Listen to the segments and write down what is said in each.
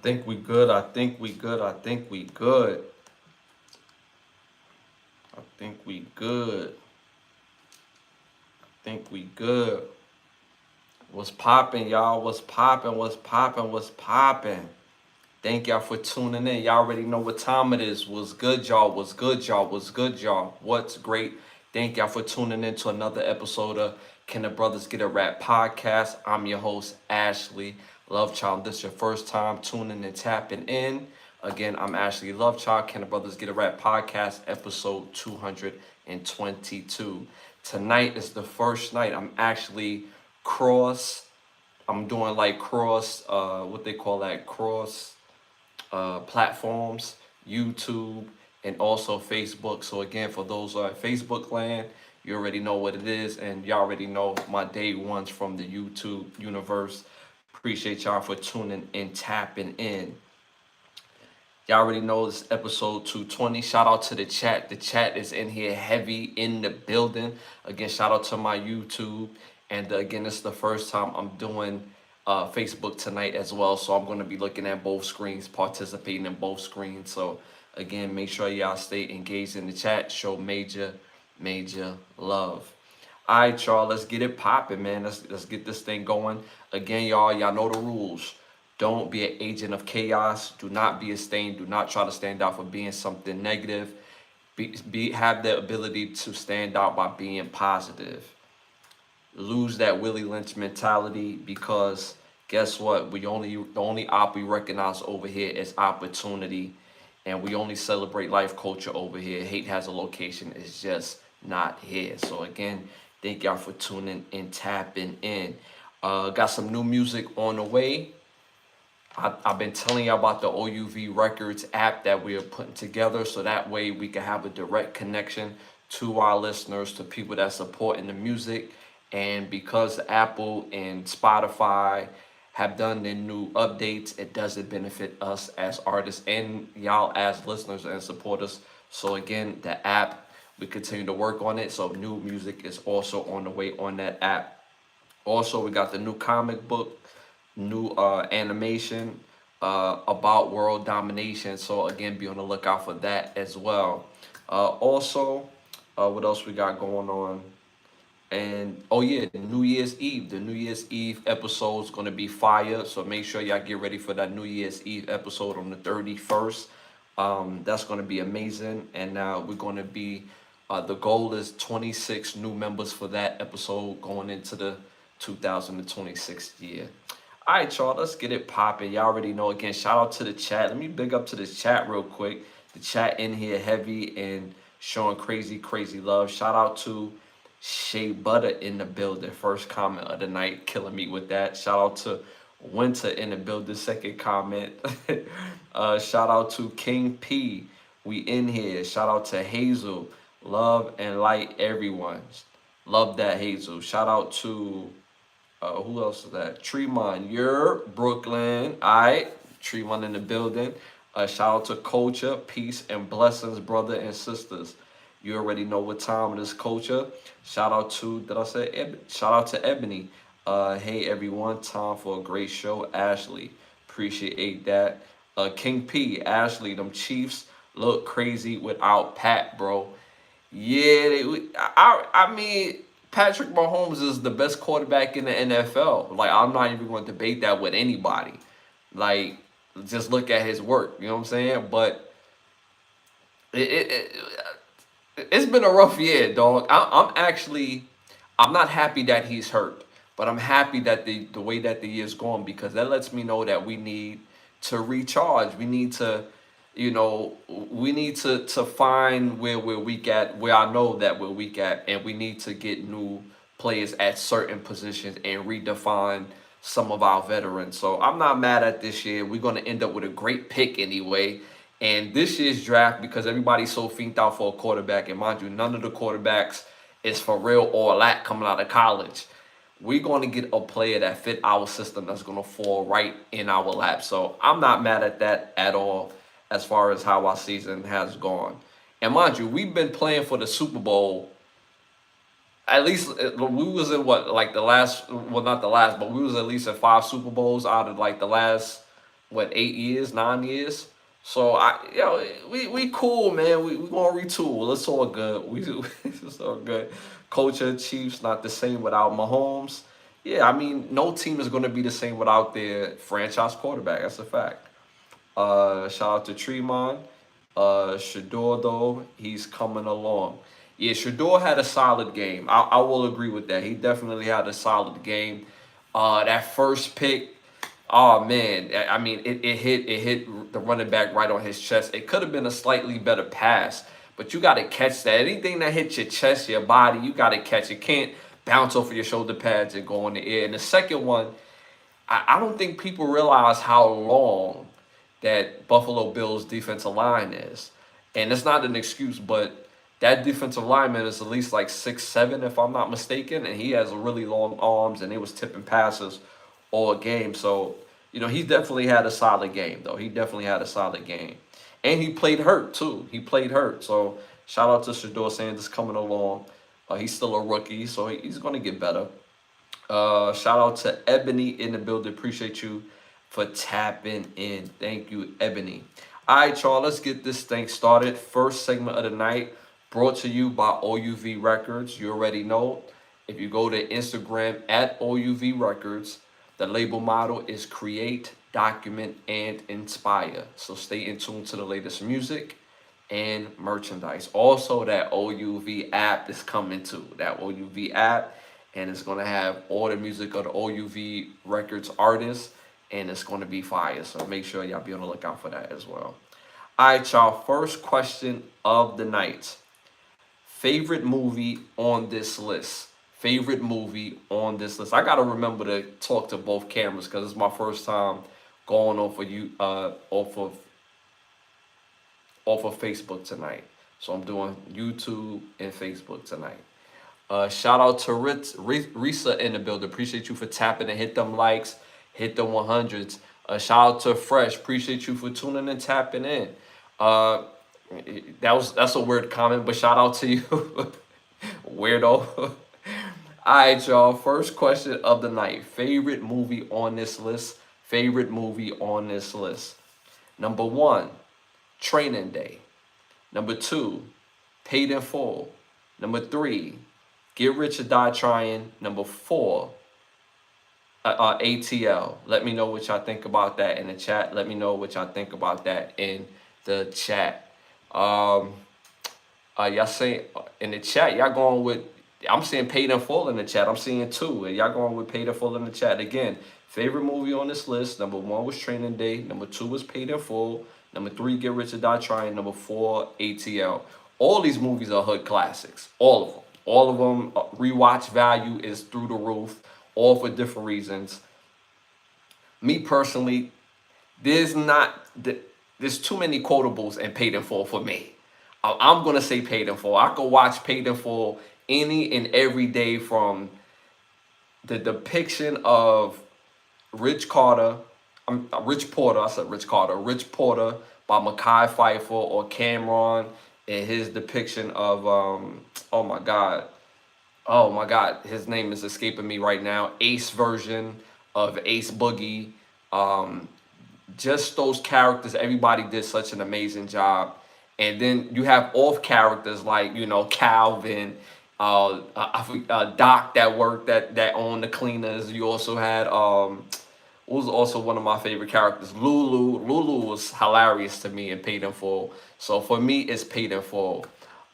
think we good. I think we good. I think we good. I think we good. I think we good. What's poppin', y'all? What's poppin'? What's poppin'? What's poppin'? Thank y'all for tuning in. Y'all already know what time it is. What's good, y'all? What's good, y'all? What's good, y'all? What's great? Thank y'all for tuning in to another episode of Can the Brothers Get a Rap podcast. I'm your host, Ashley Lovechild. This is your first time tuning and tapping in. Again, I'm Ashley Lovechild. Can the Brothers Get a Rap podcast, episode 222. Tonight is the first night I'm actually I'm doing like what they call that, cross platforms, YouTube, and also Facebook. So again, for those on Facebook land, you already know what it is, and y'all already know my day ones from the YouTube universe. Appreciate y'all for tuning and tapping in. Y'all already know this episode 220. Shout out to the chat. The chat is in here heavy in the building. Again, shout out to my YouTube. And again, this is the first time I'm doing Facebook tonight as well. So I'm going to be looking at both screens, participating in both screens. So again, make sure y'all stay engaged in the chat. Show major love. All right, y'all, let's get it popping, man. Let's get this thing going. Again, y'all know the rules. Don't be an agent of chaos. Do not be a stain. Do not try to stand out for being something negative. Have the ability to stand out by being positive. Lose that Willie Lynch mentality, because guess what? The only op we recognize over here is opportunity, and we only celebrate life culture over here. Hate has a location. It's just not here. So again, thank y'all for tuning and tapping in. Got some new music on the way. I've been telling you about the OUV Records app that we are putting together, so that way we can have a direct connection to our listeners, to people that supporting the music. And because Apple and Spotify have done their new updates, it doesn't benefit us as artists and y'all as listeners and supporters. So again, the app, we continue to work on it. So new music is also on the way on that app. Also, we got the new comic book, new animation about world domination. So again, be on the lookout for that as well. Also, what else we got going on? And oh yeah, New Year's Eve. The New Year's Eve episode is gonna be fire. So make sure y'all get ready for that New Year's Eve episode on the 31st. That's gonna be amazing. And we're gonna be the goal is 26 new members for that episode going into the 2026 year. All right, y'all, let's get it popping. Y'all already know. Again, shout out to the chat. Let me big up to this chat real quick. The chat in here heavy and showing crazy love. Shout out to Shea Butter in the building. First comment of the night, killing me with that. Shout out to Winter in the building. Second comment. Shout out to King P. We in here. Shout out to Hazel. Love and light, everyone. Love that, Hazel. Shout out to who else is that? Tremont, you're Brooklyn. All right, Tremont in the building. Shout out to Culture, peace and blessings, brother and sisters. You already know what time it is, Culture. Shout out to, shout out to Ebony. Hey everyone, time for a great show. Ashley, appreciate that. King P, Ashley, them Chiefs look crazy without Pat, bro. Yeah, I mean, Patrick Mahomes is the best quarterback in the NFL. Like, I'm not even going to debate that with anybody. Like, just look at his work. You know what I'm saying? But it's been a rough year, dog. I'm not happy that he's hurt, but I'm happy that the way that the year's going, because that lets me know that we need to recharge. We need to, we need to find where we're weak at, where I know that we're weak at, and we need to get new players at certain positions and redefine some of our veterans. So I'm not mad at this year. We're going to end up with a great pick anyway. And this year's draft, because everybody's so fiended out for a quarterback, and mind you, none of the quarterbacks is for real or that coming out of college. We're going to get a player that fit our system that's going to fall right in our lap. So I'm not mad at that at all as far as how our season has gone. And mind you, we've been playing for the Super Bowl. At least we was in what, like the last, well, not the last, but we was at least in 5 Super Bowls out of like the last, what, 8 years, 9 years. So we cool, man. We gonna retool. It's all good. It's all good. Culture Chiefs not the same without Mahomes. Yeah, I mean, no team is gonna be the same without their franchise quarterback. That's a fact. Shout out to Tremont. Shador though, he's coming along. Yeah, Shador had a solid game. I will agree with that. He definitely had a solid game. That first pick, oh man, I mean, it hit the running back right on his chest. It could have been a slightly better pass, but you got to catch that. Anything that hits your chest, your body, you got to catch. It can't bounce off of your shoulder pads and go in the air. And the second one, I don't think people realize how long that Buffalo Bills defensive line is. And it's not an excuse, but that defensive lineman is at least like 6'7", if I'm not mistaken, and he has really long arms, and he was tipping passes all game. So, he definitely had a solid game, though. He definitely had a solid game. And he played hurt, too. He played hurt. So, shout out to Shador Sanders coming along. He's still a rookie, so he's going to get better. Shout out to Ebony in the building. Appreciate you for tapping in. Thank you, Ebony. All right, y'all, let's get this thing started. First segment of the night brought to you by OUV Records. You already know. If you go to Instagram at OUV Records, the label motto is create, document, and inspire. So stay in tune to the latest music and merchandise. Also, that OUV app is coming too. That OUV app, and it's going to have all the music of the OUV Records artists, and it's going to be fire. So make sure y'all be on the lookout for that as well. All right, y'all. First question of the night. Favorite movie on this list? Favorite movie on this list? I got to remember to talk to both cameras because it's my first time going off of Facebook tonight. So I'm doing YouTube and Facebook tonight. Shout out to Risa in the building. Appreciate you for tapping and hit them likes, hit the 100s. Shout out to Fresh. Appreciate you for tuning and tapping in. That's a weird comment, but shout out to you, weirdo. All right, y'all. First question of the night. Favorite movie on this list? Favorite movie on this list. Number 1, Training Day. Number 2, Paid in Full. Number 3, Get Rich or Die Trying. Number 4, ATL. Let me know what y'all think about that in the chat. Let me know what y'all think about that in the chat. Y'all saying in the chat, y'all going with, I'm seeing Paid in Full in the chat. I'm seeing 2, and y'all going with Paid in Full in the chat. Again, favorite movie on this list. Number 1 was Training Day. Number 2 was Paid in Full. Number 3, Get Rich or Die Trying. Number 4, ATL. All these movies are hood classics. All of them. All of them, rewatch value is through the roof, all for different reasons. Me personally, there's too many quotables in Paid in Full for me. I'm going to say Paid in Full. I could watch Paid in Full any and every day, from the depiction of Rich Porter by Mekhi Phifer, or Cameron, and his depiction of oh my god, his name is escaping me right now. Ace version of Ace Boogie. Just those characters, everybody did such an amazing job. And then you have off characters like, Calvin, Doc that worked that owned the cleaners. You also had who was also one of my favorite characters, Lulu. Lulu was hilarious to me in Paid in Full. So for me, it's Paid in Full.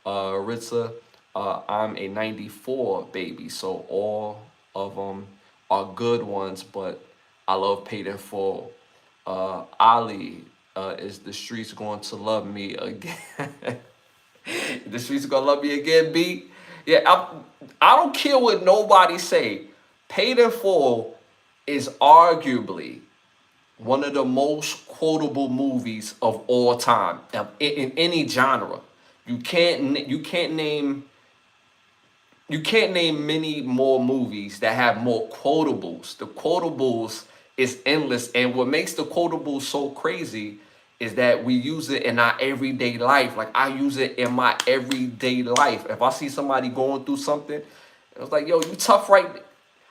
Ritza, I'm a 94 baby, so all of them are good ones, but I love Paid in Full. Ali, is the streets going to love me again? The streets are going to love me again, B? Yeah, I don't care what nobody say. Paid in Full is arguably one of the most quotable movies of all time in any genre. You can't name many more movies that have more quotables. The quotables is endless, and what makes the quotables so crazy is that we use it in our everyday life. Like, I use it in my everyday life. If I see somebody going through something, it's like, yo, you tough, right?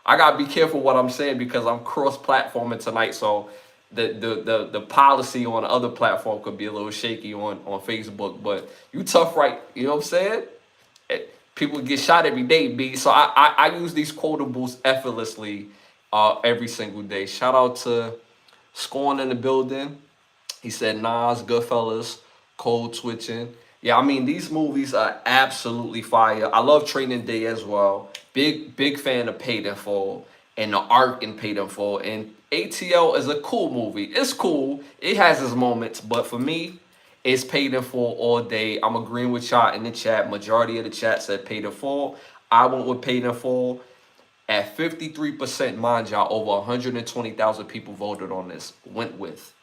I gotta be careful what I'm saying because I'm cross-platforming tonight. So the policy on the other platform could be a little shaky on Facebook, but you tough, right? You know what I'm saying? People get shot every day, B. So I use these quotables effortlessly every single day. Shout out to Scorn in the building. He said Nas, Goodfellas, Cold Switching. Yeah, I mean these movies are absolutely fire. I love Training Day as well. Big fan of Paid in Full and the arc in Paid in Full. And ATL is a cool movie. It's cool. It has its moments, but for me, it's Paid in Full all day. I'm agreeing with y'all in the chat. Majority of the chat said Paid in Full. I went with Paid in Full at 53%. Mind y'all, over 120,000 people voted on this. Went with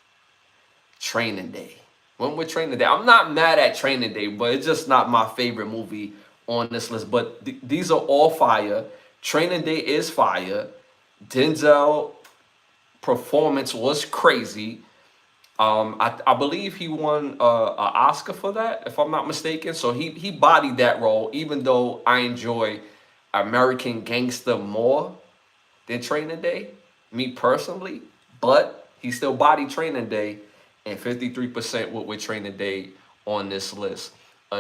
Training Day. Went with Training Day. I'm not mad at Training Day, but it's just not my favorite movie on this list. But these are all fire. Training Day is fire. Denzel performance was crazy. I believe he won an Oscar for that, if I'm not mistaken. So he bodied that role, even though I enjoy American Gangster more than Training Day, me personally. But he still bodied Training Day, and 53% with Training Day on this list.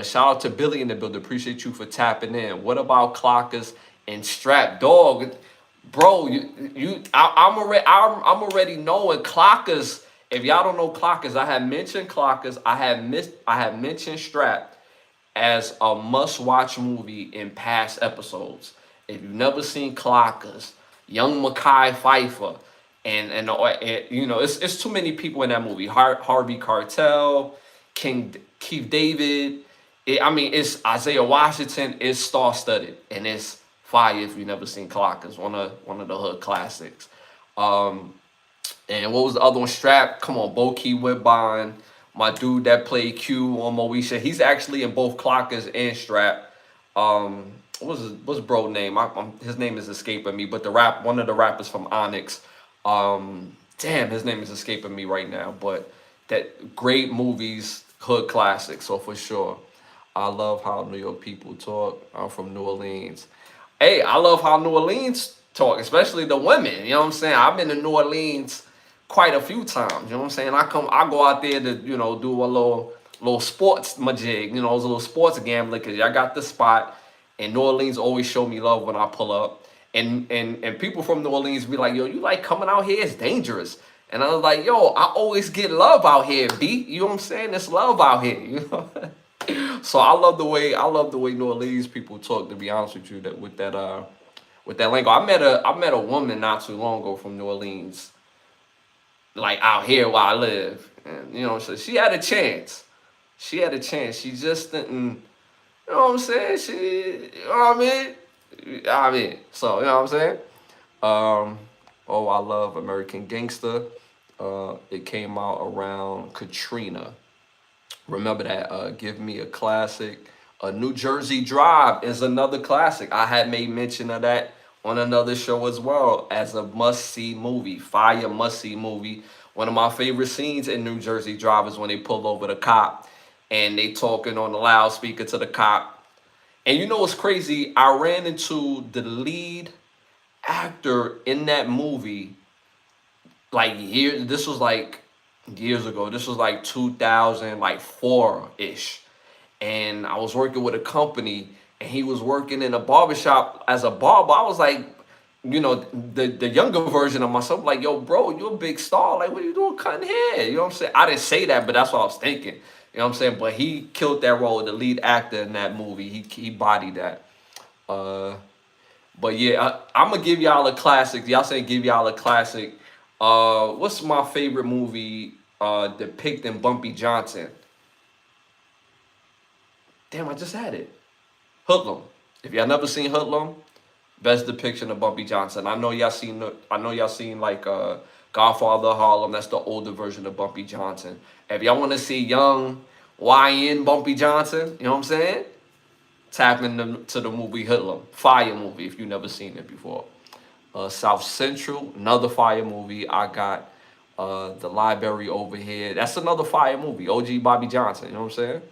Shout out to Billy in the building. Appreciate you for tapping in. What about Clockers and Strap Dog? Bro, I'm already knowing Clockers. If y'all don't know Clockers, I have mentioned Clockers. I have mentioned Strap as a must-watch movie in past episodes. If you've never seen Clockers, young Mekhi Phifer, and you know, it's too many people in that movie. Harvey Keitel, Keith David. I mean, it's Isaiah Washington. It's star-studded, and it's fire if you've never seen Clockers. One of the hood classics. And what was the other one? Strap. Come on, Bokeem Woodbine. My dude that played Q on Moesha. He's actually in both Clockers and Strap. What's bro name? His name is escaping me. But one of the rappers from Onyx. Damn, his name is escaping me right now. But that great movies, hood classic. So for sure, I love how New York people talk. I'm from New Orleans. Hey, I love how New Orleans talk, especially the women. You know what I'm saying? I've been to New Orleans quite a few times. You know what I'm saying? I go out there to, you know, do a little sports majig, you know, those little sports gambling, because I got the spot. And New Orleans always show me love when I pull up. And people from New Orleans be like, yo, you like coming out here? It's dangerous. And I was like, yo, I always get love out here, B. You know what I'm saying? There's love out here, you know? So I love the way New Orleans people talk, to be honest with you, with that lingo. I met a woman not too long ago from New Orleans, like out here where I live. And you know, so she had a chance. She just didn't, you know what I'm saying? You know what I mean? So, you know what I'm saying? Oh, I love American Gangster. It came out around Katrina. Remember that. Give Me a Classic. New Jersey Drive is another classic. I had made mention of that on another show as well as a must-see movie. Fire must-see movie. One of my favorite scenes in New Jersey Drive is when they pull over the cop and they talking on the loudspeaker to the cop. And you know what's crazy? I ran into the lead actor in that movie this was like years ago. This was like 2004-ish. And I was working with a company and he was working in a barbershop as a barber. I was like, you know, the younger version of myself, like, yo, bro, you're a big star. Like, what are you doing cutting hair? You know what I'm saying? I didn't say that, but that's what I was thinking. You know what I'm saying? But he killed that role, the lead actor in that movie. He bodied that. But yeah, I'm going to give y'all a classic. Y'all say give y'all a classic. What's my favorite movie depicting Bumpy Johnson? Damn, I just had it. Hoodlum. If y'all never seen Hoodlum, best depiction of Bumpy Johnson. I know y'all seen like Godfather of Harlem. That's the older version of Bumpy Johnson. If y'all want to see young YN Bumpy Johnson, you know what I'm saying? Tap into the movie Hoodlum. Fire movie if you never seen it before. South Central, another fire movie. I got The Library over here. That's another fire movie. OG Bobby Johnson, you know what I'm saying?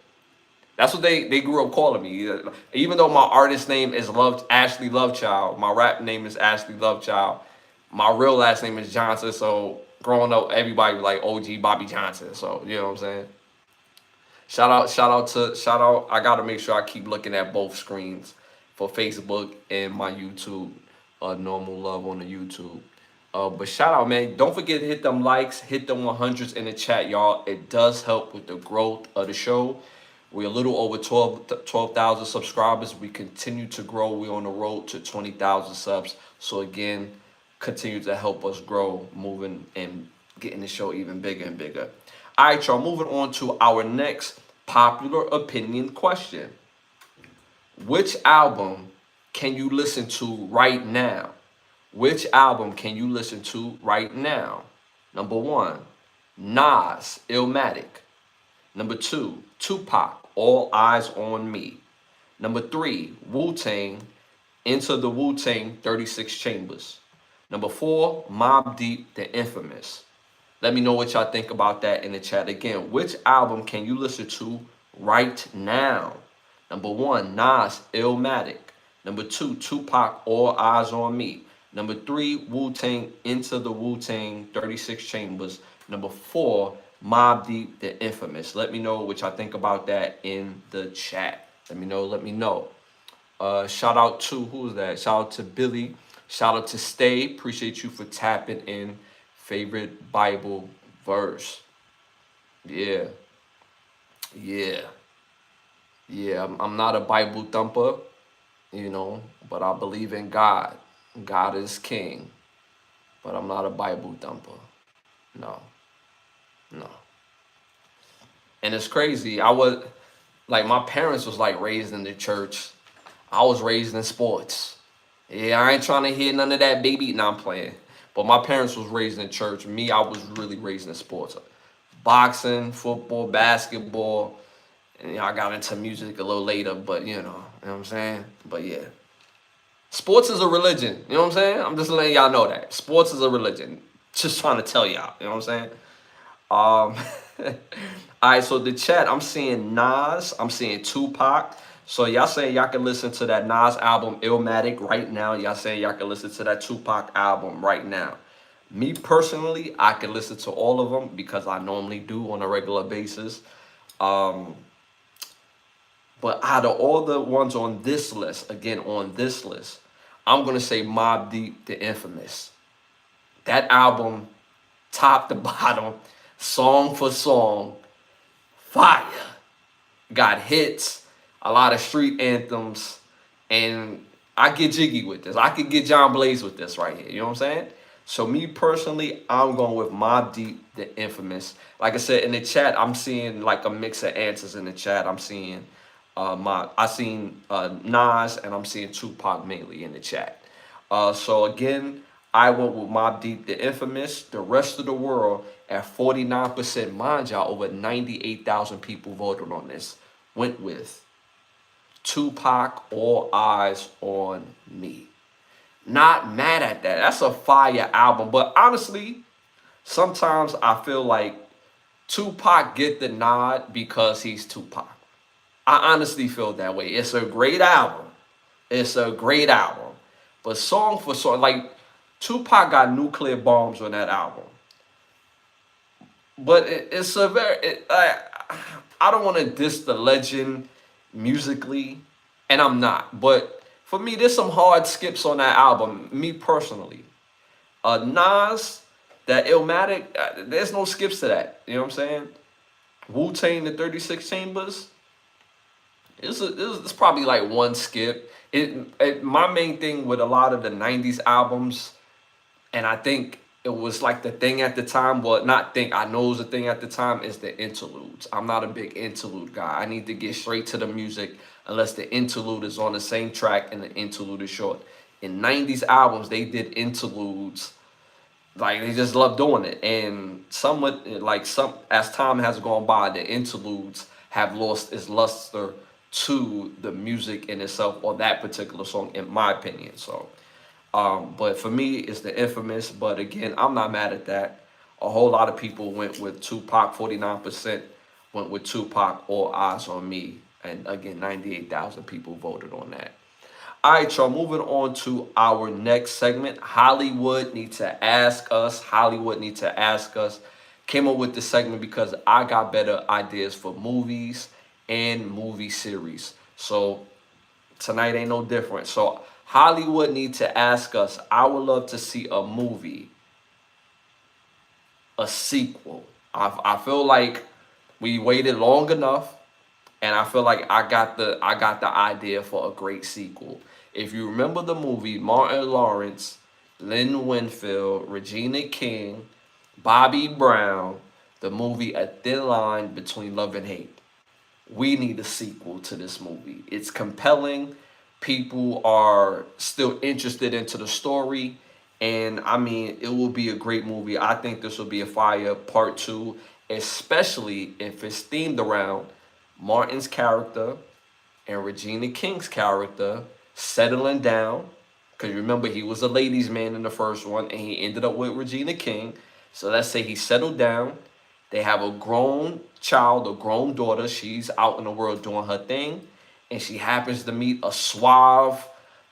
That's what they grew up calling me. Even though my artist name is Ashley Lovechild, my rap name is Ashley Lovechild. My real last name is Johnson, so Growing up, everybody was like OG Bobby Johnson. So you know what I'm saying. Shout out. I gotta make sure I keep looking at both screens for Facebook and my YouTube. Normal love on the YouTube. But shout out, man. Don't forget to hit them likes, hit them 100s in the chat, y'all. It does help with the growth of the show. We're a little over 12,000 subscribers. We continue to grow. We're on the road to 20,000 subs. So again, continue to help us grow, moving and getting the show even bigger and bigger. All right, y'all, moving on to our next popular opinion question. Which album can you listen to right now? Which album can you listen to right now? Number one, Nas, Illmatic. Number two, Tupac, All Eyes on Me. Number three, Wu-Tang, Into the Wu-Tang 36 Chambers. Number four, Mobb Deep, The Infamous. Let me know what y'all think about that in the chat. Again, which album can you listen to right now? Number one, Nas, Illmatic. Number two, Tupac, All Eyes on Me. Number three, Wu-Tang, Into the Wu-Tang 36 Chambers. Number four, Mobb Deep, The Infamous. Let me know what y'all think about that in the chat. Let me know. Shout out to, who's that? Shout out to Billy. Shout out to Stay. Appreciate you for tapping in. Favorite Bible verse. Yeah. I'm not a Bible thumper, but I believe in God. God is king. But I'm not a Bible thumper. No. And it's crazy. My parents was like raised in the church. I was raised in sports. Yeah, I ain't trying to hear none of that baby. Nah, I'm playing. But my parents was raised in church. Me, I was really raised in sports. Boxing, football, basketball. And I got into music a little later, but you know what I'm saying? But yeah. Sports is a religion. You know what I'm saying? I'm just letting y'all know that. Sports is a religion. Just trying to tell y'all. You know what I'm saying? All right, so the chat, I'm seeing Nas, I'm seeing Tupac. So y'all saying y'all can listen to that Nas album, Illmatic, right now. Y'all saying y'all can listen to that Tupac album right now. Me personally, I can listen to all of them because I normally do on a regular basis. But out of all the ones on this list, I'm going to say Mobb Deep, The Infamous. That album, top to bottom, song for song, fire. Got hits, a lot of street anthems, and I get jiggy with this. I could get John Blaze with this right here. You know what I'm saying? So me personally, I'm going with Mobb Deep, The Infamous. Like I said in the chat, I'm seeing like a mix of answers in the chat. I'm seeing Nas and I'm seeing Tupac mainly in the chat. So again, I went with Mobb Deep, The Infamous. The rest of the world at 49%. Mind y'all, over 98,000 people voted on this. Went with Tupac, All Eyes on Me. Not mad at that. That's a fire album. But honestly, sometimes I feel like Tupac get the nod because he's Tupac. I honestly feel that way. It's a great album. But song for song, like Tupac got nuclear bombs on that album. But it's a very, I don't want to diss the legend musically, and I'm not. But for me, there's some hard skips on that album, me personally. Nas, that Illmatic, there's no skips to that. You know what I'm saying? Wu-Tang, the 36 Chambers, it's probably like one skip. My main thing with a lot of the 90s albums, and I think it was like the thing at the time, well, not think, I know it was a thing at the time, is the interludes. I'm not a big interlude guy. I need to get straight to the music unless the interlude is on the same track and the interlude is short. In 90s albums, they did interludes. Like, they just love doing it. And as time has gone by, the interludes have lost its luster to the music in itself or that particular song, in my opinion. So, but for me, it's The Infamous. But again, I'm not mad at that. A whole lot of people went with Tupac. 49% went with Tupac, All Eyes on Me. And again, 98,000 people voted on that. All right, y'all, moving on to our next segment. Hollywood Need to Ask Us. Hollywood Need to Ask Us. Came up with this segment because I got better ideas for movies and movie series. So tonight ain't no different. So Hollywood Need to Ask Us. I would love to see a movie, a sequel. I feel like we waited long enough, and I feel like I got the idea for a great sequel. If you remember the movie, Martin Lawrence, Lynn Winfield, Regina King, Bobby Brown, the movie A Thin Line Between Love and Hate. We need a sequel to this movie. It's compelling. People are still interested into the story. And I mean, it will be a great movie. I think this will be a fire part two, especially if it's themed around Martin's character and Regina King's character settling down. Because remember, he was a ladies' man in the first one, and he ended up with Regina King. So let's say he settled down. They have a grown child, a grown daughter. She's out in the world doing her thing. And she happens to meet a suave,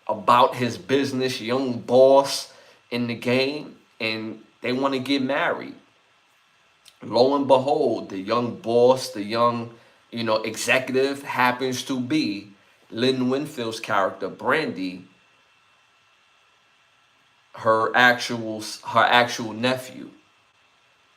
about his business, young boss in the game. And they want to get married. Lo and behold, the young boss, the young, executive happens to be Lynn Winfield's character, Brandy, her actual nephew.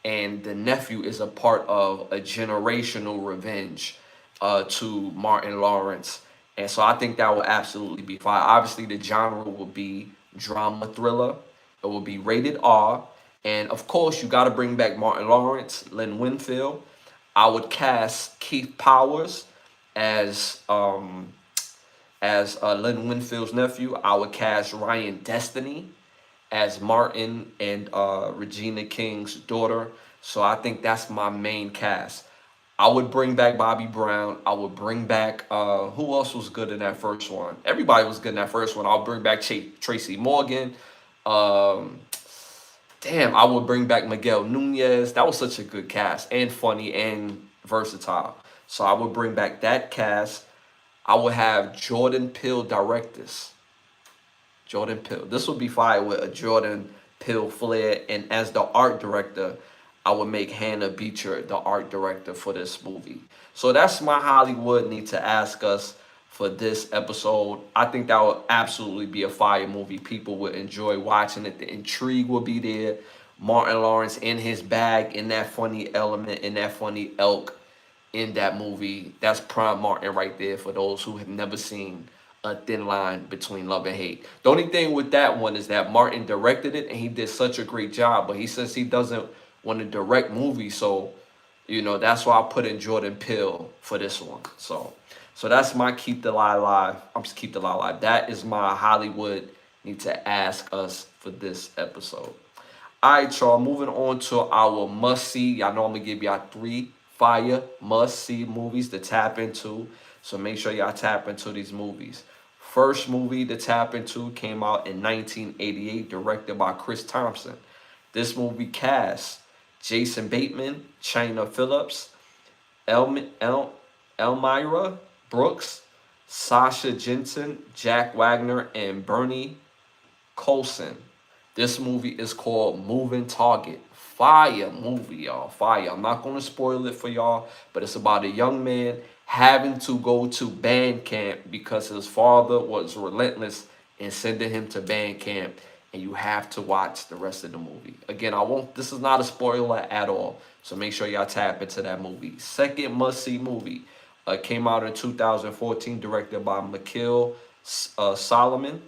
And the nephew is a part of a generational revenge to Martin Lawrence. And so I think that will absolutely be fine. Obviously, the genre will be drama thriller. It will be rated R. And of course, you got to bring back Martin Lawrence, Lynn Winfield. I would cast Keith Powers as Lynn Winfield's nephew. I would cast Ryan Destiny as Martin and Regina King's daughter. So I think that's my main cast. I would bring back Bobby Brown. I would bring back who else was good in that first one? Everybody was good in that first one. I'll bring back Tracy Morgan. Um, Damn, I would bring back Miguel Nunez. That was such a good cast and funny and versatile. So I would bring back that cast. I would have Jordan Peele direct this. Jordan Peele. This would be fire with a Jordan Peele flair. And as the art director, I would make Hannah Beecher the art director for this movie. So that's my Hollywood Need to Ask Us for this episode. I think that would absolutely be a fire movie. People would enjoy watching it. The intrigue will be there. Martin Lawrence in his bag, in that funny element, in that funny elk in that movie. That's prime Martin right there for those who have never seen A Thin Line Between Love and Hate. The only thing with that one is that Martin directed it and he did such a great job, but he says he doesn't want to direct movies, so that's why I put in Jordan Peele for this one. So that's my Keep the Lie Alive. I'm just Keep the Lie Alive. That is my Hollywood Need to Ask Us for this episode. All right, y'all. Moving on to our must see. Y'all know I'm gonna give y'all 3 fire must see movies to tap into. So make sure y'all tap into these movies. First movie to tap into came out in 1988, directed by Chris Thompson. This movie cast Jason Bateman, China Phillips, Elmira Brooks, Sasha Jensen, Jack Wagner, and Bernie Colson. This movie is called Moving Target. Fire movie, y'all. Fire. I'm not going to spoil it for y'all, but it's about a young man having to go to band camp because his father was relentless in sending him to band camp. And you have to watch the rest of the movie. Again, this is not a spoiler at all. So make sure y'all tap into that movie. Second must-see movie came out in 2014, directed by Mikhail Solomon.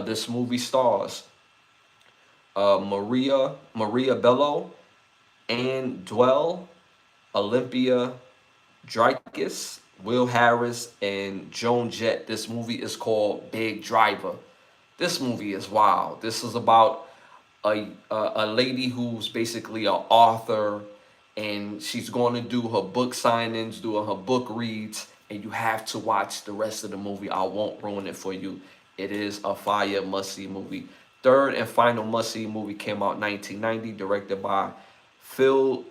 This movie stars Maria Bello, Ann Dwell, Olympia Drakis, Will Harris, and Joan Jett. This movie is called Big Driver. This movie is wild. This is about a lady who's basically an author, and she's going to do her book signings, doing her book reads, and you have to watch the rest of the movie. I won't ruin it for you. It is a fire must-see movie. Third and final must-see movie came out in 1990, directed by Phil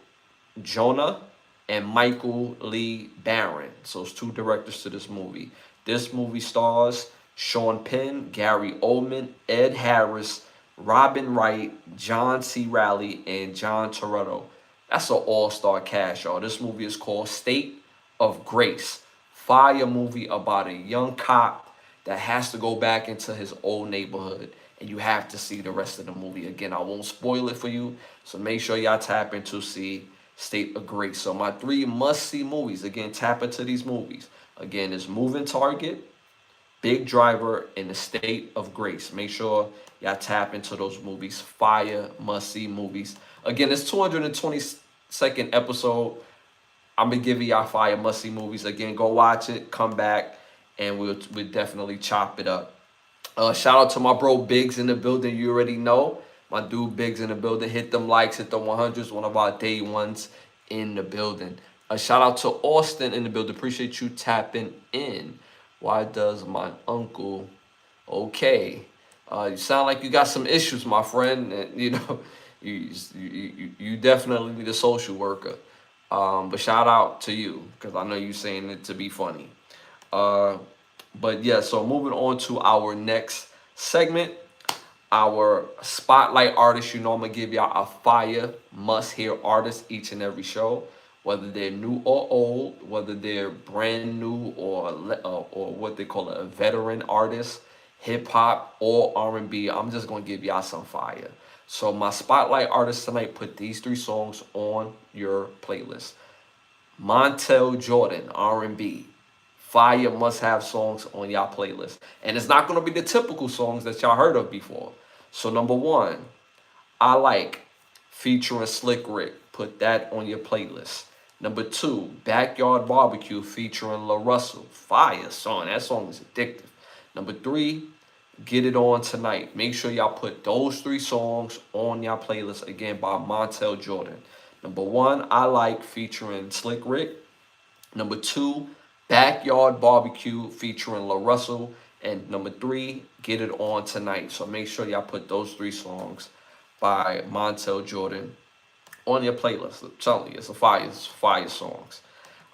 Jonah and Michael Lee Barron. So it's 2 directors to this movie. This movie stars Sean Penn, Gary Oldman, Ed Harris, Robin Wright, John C. Reilly, and John Toretto. That's an all-star cast, y'all. This movie is called State of Grace. Fire movie about a young cop that has to go back into his old neighborhood. And you have to see the rest of the movie. Again, I won't spoil it for you. So make sure y'all tap in to see State of Grace. So my 3 must-see movies. Again, tap into these movies. Again, it's Moving Target, Big Driver, and The State of Grace. Make sure y'all tap into those movies. Fire must-see movies. Again, it's 222nd episode. I'm gonna give y'all fire must-see movies. Again, go watch it, come back, and we'll definitely chop it up. Shout out to my bro Biggs in the building. You already know. My dude Biggs in the building. Hit them likes, hit them 100s. One of our day ones in the building. Shout out to Austin in the building. Appreciate you tapping in. Why does my uncle? Okay. You sound like you got some issues, my friend. And, you know, you definitely need a social worker. But shout out to you, because I know you saying it to be funny. But yeah, so moving on to our next segment, our spotlight artist. You know, I'm gonna give y'all a fire must-hear artist each and every show, whether they're new or old, whether they're brand new or what they call a veteran artist, hip hop or R&B. I'm just gonna give y'all some fire. So my spotlight artist tonight, put these 3 songs on your playlist. Montel Jordan, R&B. Fire must-have songs on y'all playlist. And it's not going to be the typical songs that y'all heard of before. So number 1, I Like, featuring Slick Rick. Put that on your playlist. Number 2, Backyard Barbecue, featuring La Russell. Fire song. That song is addictive. Number 3, Get It On Tonight. Make sure y'all put those 3 songs on y'all playlist, again, by Montel Jordan. Number 1, I Like, featuring Slick Rick. Number 2, Backyard Barbecue, featuring La Russell. And number 3, Get It On Tonight. So make sure y'all put those 3 songs by Montel Jordan on your playlist. I'm telling you, it's fire songs.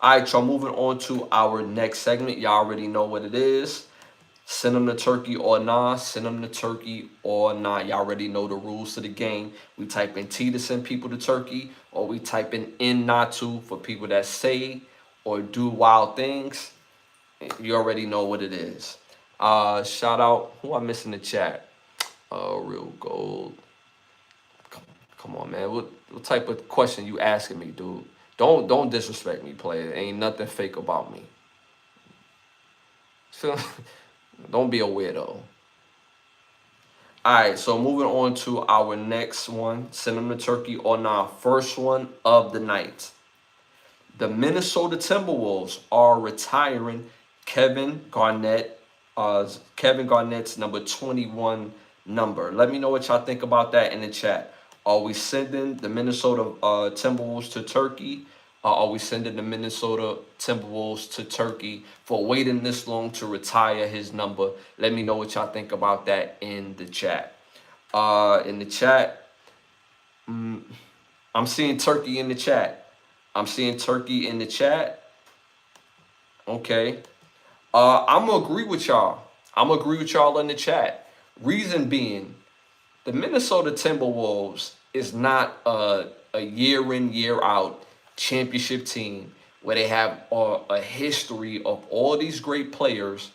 All right, y'all, moving on to our next segment. Y'all already know what it is. Send them to turkey or nah. Send them to turkey or nah. Y'all already know the rules to the game. We type in T to send people to turkey, or we type in not to for people that say or do wild things. You already know what it is. Shout out, who I miss in the chat? Real Gold. Come on, man. What type of question you asking me, dude? Don't disrespect me, player. Ain't nothing fake about me. Don't be a weirdo. Alright, so moving on to our next one. Send them to turkey or nah. First one of the night. The Minnesota Timberwolves are retiring Kevin Garnett's number 21 number. Let me know what y'all think about that in the chat. Are we sending the Minnesota Timberwolves to Turkey? Are we sending the Minnesota Timberwolves to Turkey for waiting this long to retire his number? Let me know what y'all think about that in the chat. I'm seeing Turkey in the chat. I'm seeing Turkey in the chat. Okay. I'm going to agree with y'all. I'm going to agree with y'all in the chat. Reason being, the Minnesota Timberwolves is not a year in, year out championship team where they have a history of all these great players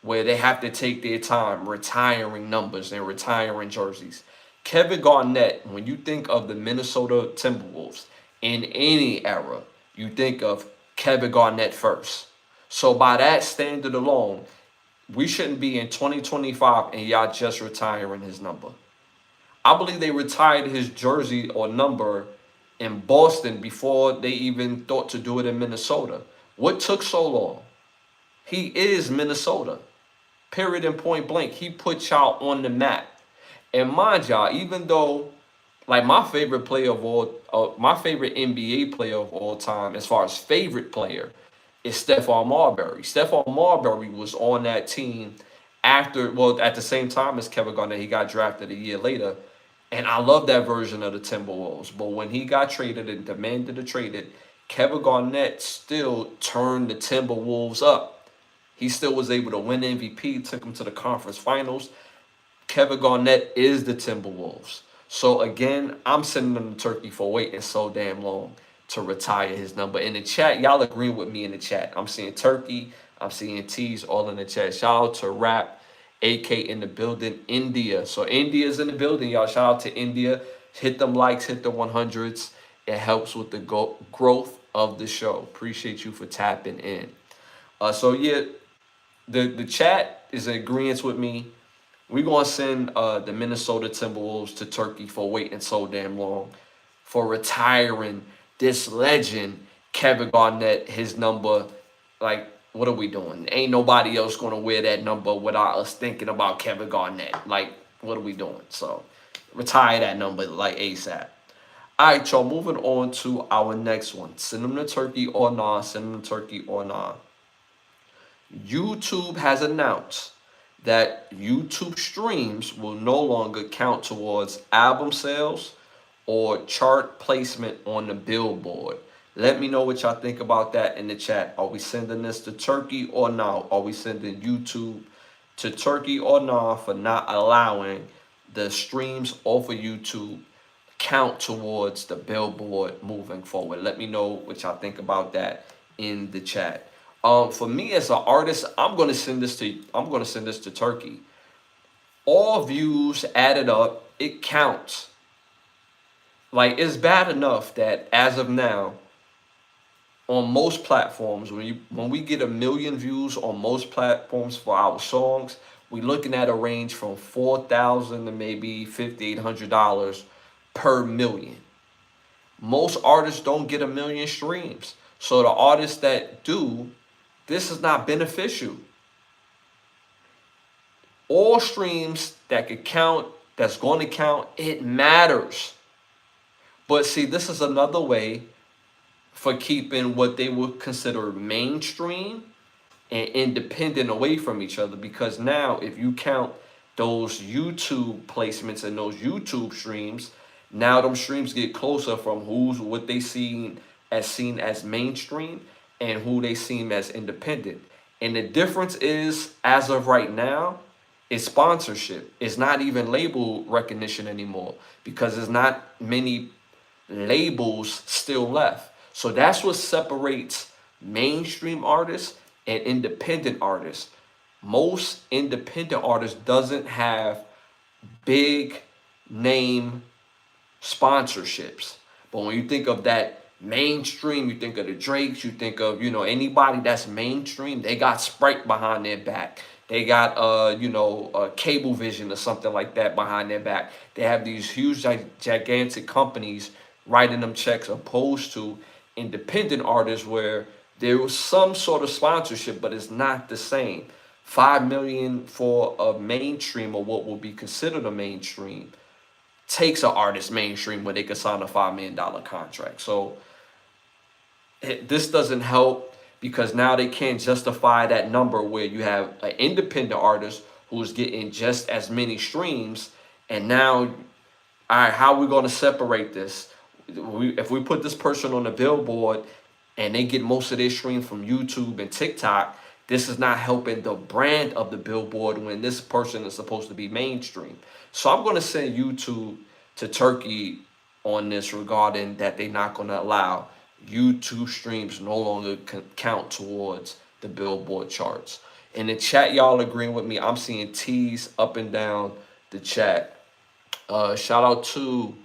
where they have to take their time retiring numbers and retiring jerseys. Kevin Garnett, when you think of the Minnesota Timberwolves in any era, you think of Kevin Garnett first. So by that standard alone, we shouldn't be in 2025 and y'all just retiring his number. I believe they retired his jersey or number in Boston before they even thought to do it in Minnesota. What took so long? He is Minnesota. Period and point blank. He put y'all on the map. And mind y'all, even though, like, my favorite NBA player of all time, as far as favorite player, is Stephon Marbury. Stephon Marbury was on that team at the same time as Kevin Garnett. He got drafted a year later. And I love that version of the Timberwolves. But when he got traded and demanded to trade it, Kevin Garnett still turned the Timberwolves up. He still was able to win MVP, took him to the conference finals. Kevin Garnett is the Timberwolves. So again, I'm sending him to Turkey for waiting so damn long to retire his number. In the chat, y'all agree with me in the chat. I'm seeing Turkey, I'm seeing T's all in the chat. Shout out to Rap, AK in the building, India. So India's in the building, y'all. Shout out to India. Hit them likes, hit the 100s. It helps with the growth of the show. Appreciate you for tapping in. So yeah, the chat is in agreement with me. We're going to send the Minnesota Timberwolves to Turkey for waiting so damn long, for retiring this legend, Kevin Garnett, his number. Like, what are we doing? Ain't nobody else going to wear that number without us thinking about Kevin Garnett. Like, what are we doing? So, retire that number like ASAP. All right, y'all, moving on to our next one. Send them to Turkey or not, send them to Turkey or not. YouTube has announced that YouTube streams will no longer count towards album sales or chart placement on the Billboard. Let me know what y'all think about that in the chat. Are we sending this to Turkey or not? Are we sending YouTube to Turkey or not for not allowing the streams off of YouTube count towards the Billboard moving forward? Let me know what y'all think about that in the chat. For me as an artist, I'm gonna send this to Turkey. All views added up, it counts. Like, it's bad enough that as of now, on most platforms, when we get 1 million views on most platforms for our songs, we're looking at a range from $4,000 to maybe $5,800 per million. Most artists don't get 1 million streams. So the artists that do, this is not beneficial. All streams that could count, that's going to count, it matters. But see, this is another way for keeping what they would consider mainstream and independent away from each other. Because now, if you count those YouTube placements and those YouTube streams, now them streams get closer from what they seen as mainstream and who they seem as independent. And the difference is, as of right now, is sponsorship. It's not even label recognition anymore because there's not many labels still left. So that's what separates mainstream artists and independent artists. Most independent artists doesn't have big name sponsorships. But when you think of that mainstream, you think of the Drakes, you think of, anybody that's mainstream, they got Sprite behind their back. They got, Cablevision or something like that behind their back. They have these huge, gigantic companies writing them checks, opposed to independent artists where there was some sort of sponsorship, but it's not the same. 5 million for a mainstream, or what will be considered a mainstream, takes an artist mainstream where they could sign a $5 million contract. So this doesn't help, because now they can't justify that number where you have an independent artist who's getting just as many streams. And now, all right, how are we going to separate this? If we put this person on the Billboard and they get most of their streams from YouTube and TikTok, this is not helping the brand of the Billboard when this person is supposed to be mainstream. So I'm going to send YouTube to Turkey on this, regarding that they're not going to allow YouTube streams no longer count towards the Billboard charts. In the chat, y'all agreeing with me. I'm seeing T's up and down the chat. Shout out to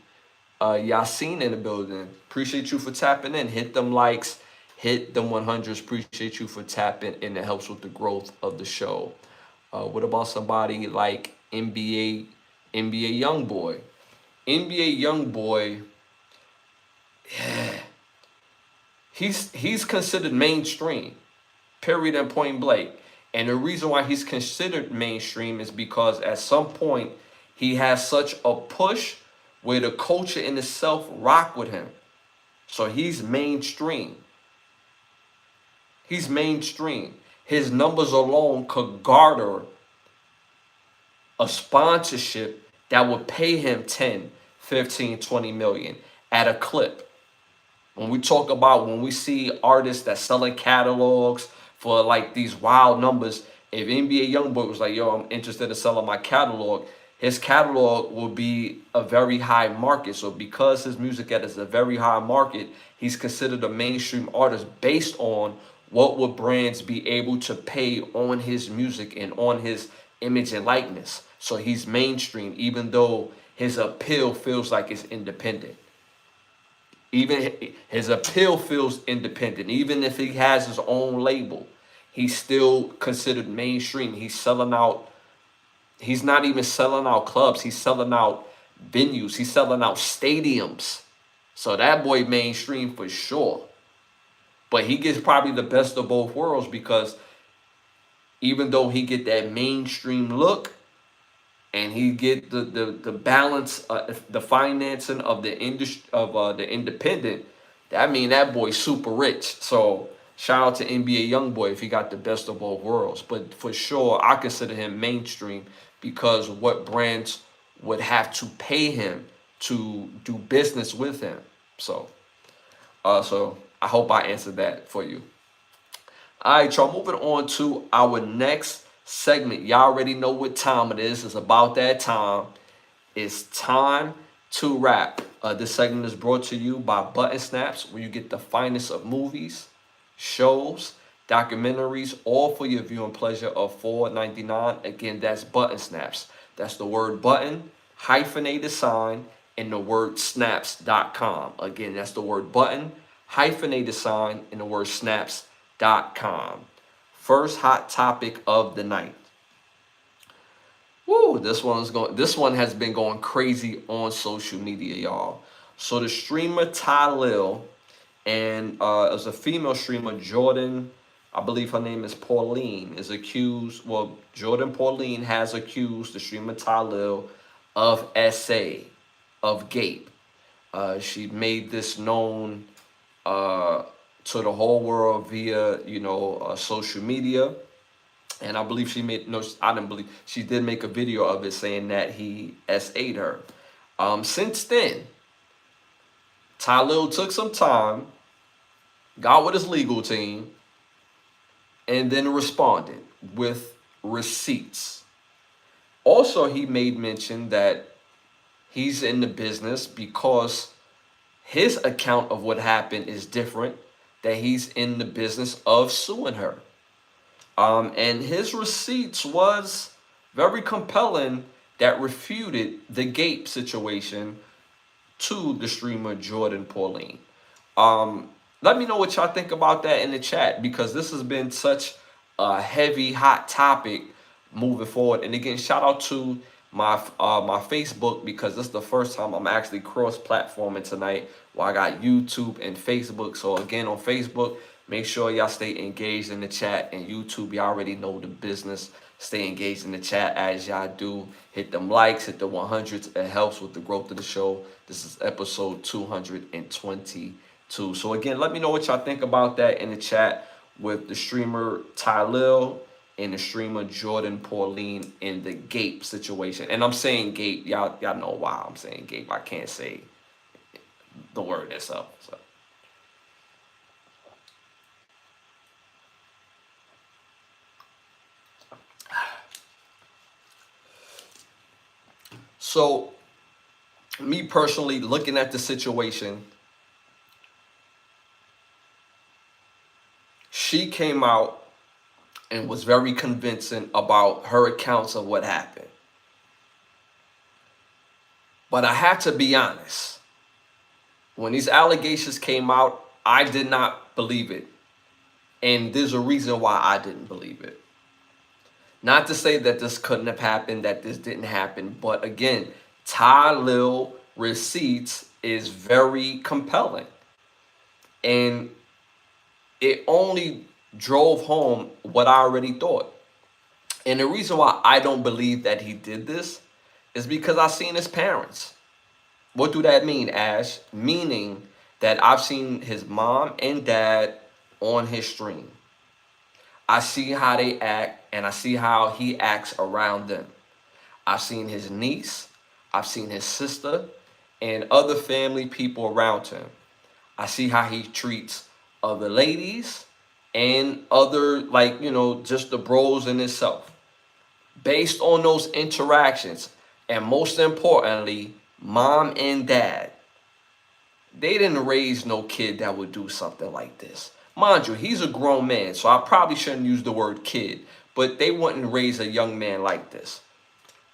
Yasin in the building. Appreciate you for tapping in. Hit them likes, hit them 100s. Appreciate you for tapping in. It helps with the growth of the show. What about somebody like NBA Youngboy? NBA Youngboy, yeah, he's considered mainstream, period and point blank. And the reason why he's considered mainstream is because at some point he has such a push where the culture in itself rock with him. So he's mainstream. He's mainstream. His numbers alone could garner a sponsorship that would pay him 10, 15, 20 million at a clip. When we see artists that selling catalogs for like these wild numbers. If NBA YoungBoy was like, yo, I'm interested in selling my catalog, his catalog will be a very high market. So because his music is a very high market, he's considered a mainstream artist based on what would brands be able to pay on his music and on his image and likeness. So he's mainstream, even though his appeal feels like it's independent. Even his appeal feels independent. Even if he has his own label, he's still considered mainstream. He's selling out. He's not even selling out clubs. He's selling out venues. He's selling out stadiums. So that boy mainstream for sure. But he gets probably the best of both worlds, because even though he get that mainstream look, and he get the balance, the financing of the industry, of the independent, that mean that boy super rich. So shout out to NBA YoungBoy if he got the best of both worlds. But for sure, I consider him mainstream because what brands would have to pay him to do business with him. So I hope I answered that for you. All right, y'all, moving on to our next segment. Y'all already know what time it is. It's about that time. It's time to rap. This segment is brought to you by Button Snaps, where you get the finest of movies, shows, documentaries, all for your viewing pleasure of $4.99. Again, that's Button Snaps. That's the word button, hyphenated sign, and the word snaps.com. Again, that's the word button, hyphenated sign, and the word snaps.com. First hot topic of the night. Woo, this one has been going crazy on social media, y'all. So the streamer Ty Lil and as a female streamer, Jordan, I believe her name is Pauline, is accused. Well, Jordan Pauline has accused the streamer Ty Lil of SA, of gape. She made this known to the whole world via, social media. And I believe she made, no, I didn't believe, she did make a video of it saying that he SA'd her. Since then, Ty Lil took some time, got with his legal team, and then responded with receipts. Also, he made mention that he's in the business because his account of what happened is different, that he's in the business of suing her. And his receipts was very compelling, that refuted the gape situation to the streamer Jordan Pauline. Let me know what y'all think about that in the chat, because this has been such a heavy, hot topic moving forward. And again, shout out to my Facebook, because this is the first time I'm actually cross-platforming tonight, where I got YouTube and Facebook. So again, on Facebook, make sure y'all stay engaged in the chat, and YouTube, y'all already know the business. Stay engaged in the chat as y'all do. Hit them likes, hit the 100s. It helps with the growth of the show. This is episode 222. So again, let me know what y'all think about that in the chat, with the streamer Ty Lil and the streamer Jordan Pauline in the gape situation. And I'm saying gape, y'all know why I'm saying gape. I can't say the word itself. So, me personally, looking at the situation, she came out and was very convincing about her accounts of what happened. But I have to be honest. When these allegations came out, I did not believe it. And there's a reason why I didn't believe it. Not to say that this couldn't have happened, that this didn't happen. But again, Ty Lil receipts is very compelling. And it only drove home what I already thought. And the reason why I don't believe that he did this is because I've seen his parents. What do that mean, Ash? Meaning that I've seen his mom and dad on his stream. I see how they act, and I see how he acts around them. I've seen his niece, I've seen his sister, and other family people around him. I see how he treats other ladies, and other, like, just the bros in itself. Based on those interactions, and most importantly, mom and dad, they didn't raise no kid that would do something like this. Mind you, he's a grown man, so I probably shouldn't use the word kid, but they wouldn't raise a young man like this.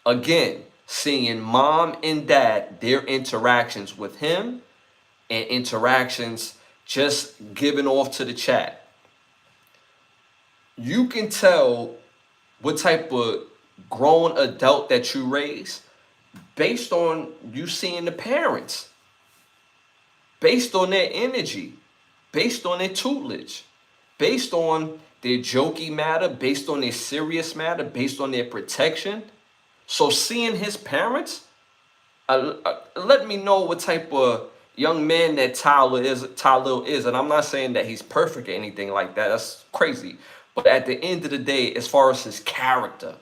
Again, seeing mom and dad, their interactions with him and interactions just giving off to the chat. You can tell what type of grown adult that you raise based on you seeing the parents, based on their energy, based on their tutelage, based on their jokey matter, based on their serious matter, based on their protection. So seeing his parents, let me know what type of young man that Tyler is. And I'm not saying that he's perfect or anything like that. That's crazy. But at the end of the day, as far as his character,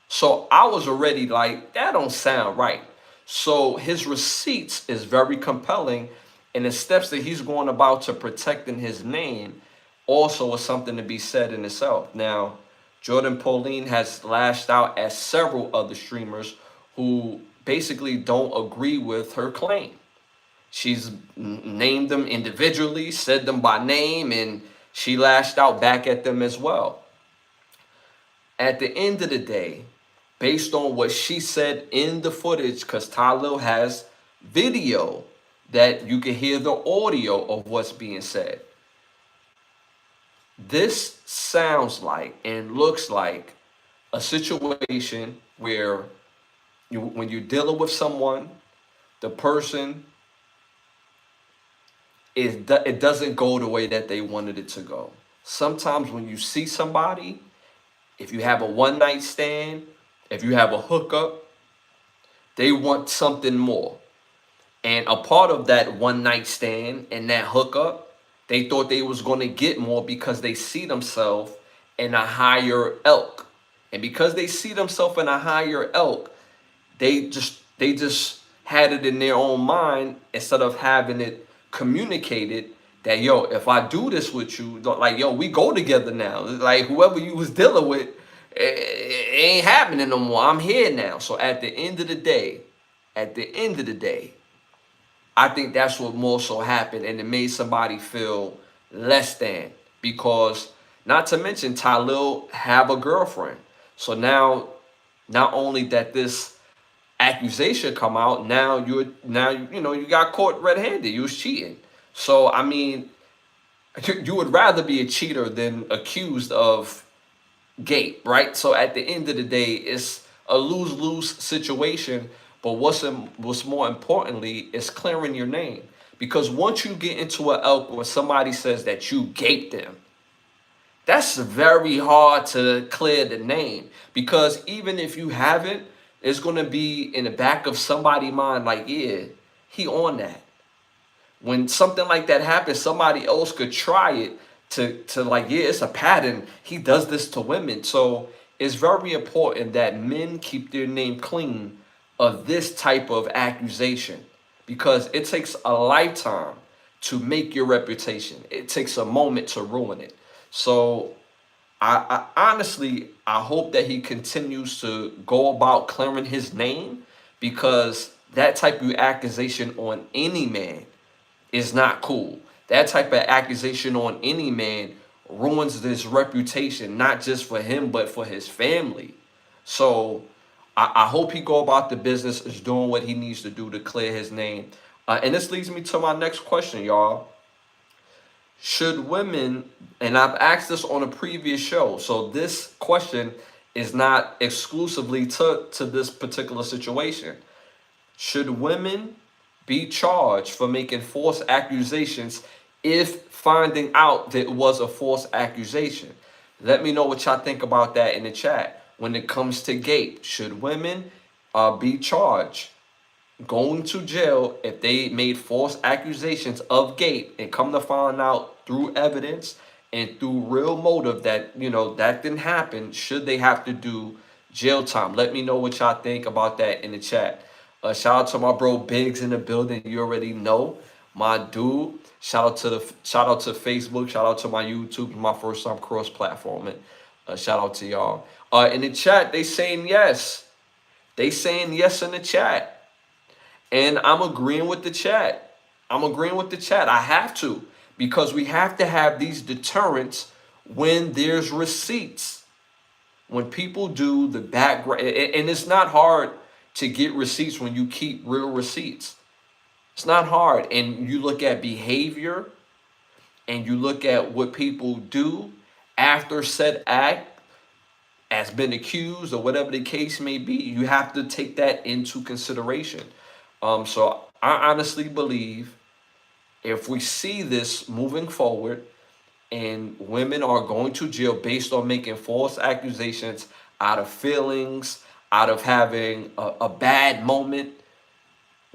so I was already like, that don't sound right. So his receipts is very compelling, and the steps that he's going about to protecting his name also is something to be said in itself. Now, Jordan Pauline has lashed out at several other streamers who basically don't agree with her claim. She's named them individually, said them by name, and she lashed out back at them as well. At the end of the day, based on what she said in the footage, because Tyler has video that you can hear the audio of what's being said. This sounds like and looks like a situation where when you're dealing with someone, the person it doesn't go the way that they wanted it to go. Sometimes when you see somebody, if you have a one night stand, if you have a hookup, they want something more. And a part of that one night stand and that hookup, they thought they was going to get more because they see themselves in a higher elk. And because they see themselves in a higher elk, they just had it in their own mind instead of having it communicated that, yo, if I do this with you, like, yo, we go together now. Like, whoever you was dealing with, it ain't happening no more. I'm here now. So at the end of the day, I think that's what more so happened, and it made somebody feel less than, because not to mention Tylil have a girlfriend. So now, not only that this accusation come out, now you got caught red-handed. You was cheating. So I mean, you would rather be a cheater than accused of gape, right? So at the end of the day, it's a lose-lose situation. But what's more importantly is clearing your name. Because once you get into an elk where somebody says that you gaped them, that's very hard to clear the name. Because even if you haven't, it's going to be in the back of somebody's mind like, yeah, he on that. When something like that happens, somebody else could try it to like, yeah, it's a pattern. He does this to women. So it's very important that men keep their name clean of this type of accusation, because it takes a lifetime to make your reputation. It takes a moment to ruin it. So I honestly, I hope that he continues to go about clearing his name, because that type of accusation on any man is not cool. That type of accusation on any man ruins this reputation, not just for him, but for his family. So I hope he go about the business is doing what he needs to do to clear his name. And this leads me to my next question, y'all. Should women, and I've asked this on a previous show, so this question is not exclusively to this particular situation. Should women be charged for making false accusations if finding out that it was a false accusation? Let me know what y'all think about that in the chat. When it comes to gape, should women be charged going to jail if they made false accusations of gape and come to find out through evidence and through real motive that, that didn't happen? Should they have to do jail time? Let me know what y'all think about that in the chat. Shout out to my bro Biggs in the building. You already know. my dude. Shout out to Facebook. Shout out to my YouTube. My first time cross platforming. Shout out to y'all. In the chat, they saying yes. They saying yes in the chat, and I'm agreeing with the chat. I'm agreeing with the chat. I have to, because we have to have these deterrents when there's receipts. When people do the background, and it's not hard to get receipts when you keep real receipts. It's not hard. And you look at behavior and you look at what people do after said act has been accused or whatever the case may be. You have to take that into consideration. So I honestly believe if we see this moving forward, and women are going to jail based on making false accusations out of feelings, out of having a bad moment,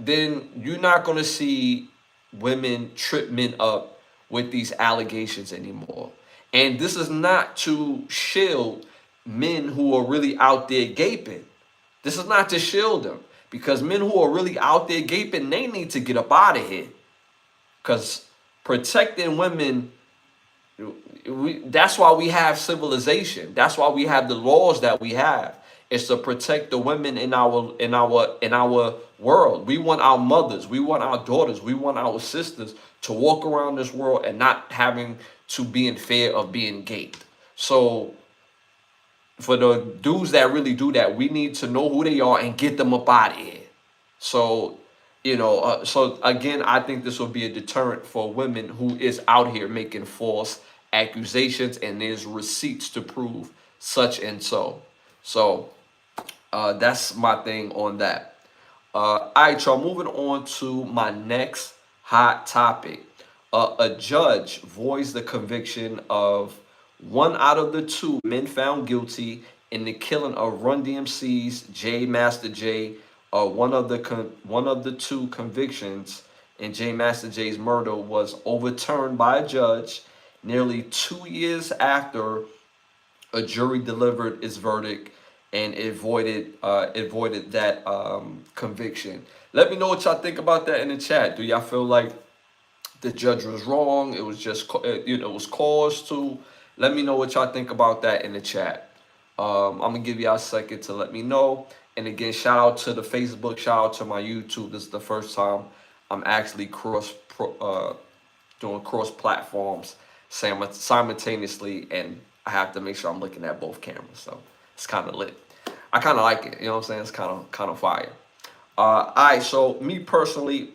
then you're not going to see women trip men up with these allegations anymore. And this is not to shield men who are really out there gaping. This is not to shield them, because men who are really out there gaping, they need to get up out of here. Because protecting women, that's why we have civilization. That's why we have the laws that we have. It's to protect the women in our world. We want our mothers, we want our daughters, we want our sisters to walk around this world and not having to be in fear of being gaped. So for the dudes that really do that, we need to know who they are and get them up out of here. So, so again, I think this will be a deterrent for women who is out here making false accusations, and there's receipts to prove such and so. So that's my thing on that. All right, y'all, moving on to my next hot topic. A judge voiced the conviction of one out of the two men found guilty in the killing of Run DMC's J Master J. One of the two convictions in J Master J's murder was overturned by a judge nearly 2 years after a jury delivered its verdict, and it voided that conviction. Let me know what y'all think about that in the chat. Do y'all feel like the judge was wrong? It was just it was caused to. Let me know what y'all think about that in the chat. I'm gonna give y'all a second to let me know. And again, shout out to the Facebook, shout out to my YouTube. This is the first time I'm actually doing cross platforms simultaneously, and I have to make sure I'm looking at both cameras. So it's kind of lit. I kind of like it. You know what I'm saying? It's kind of fire. All right. So me personally,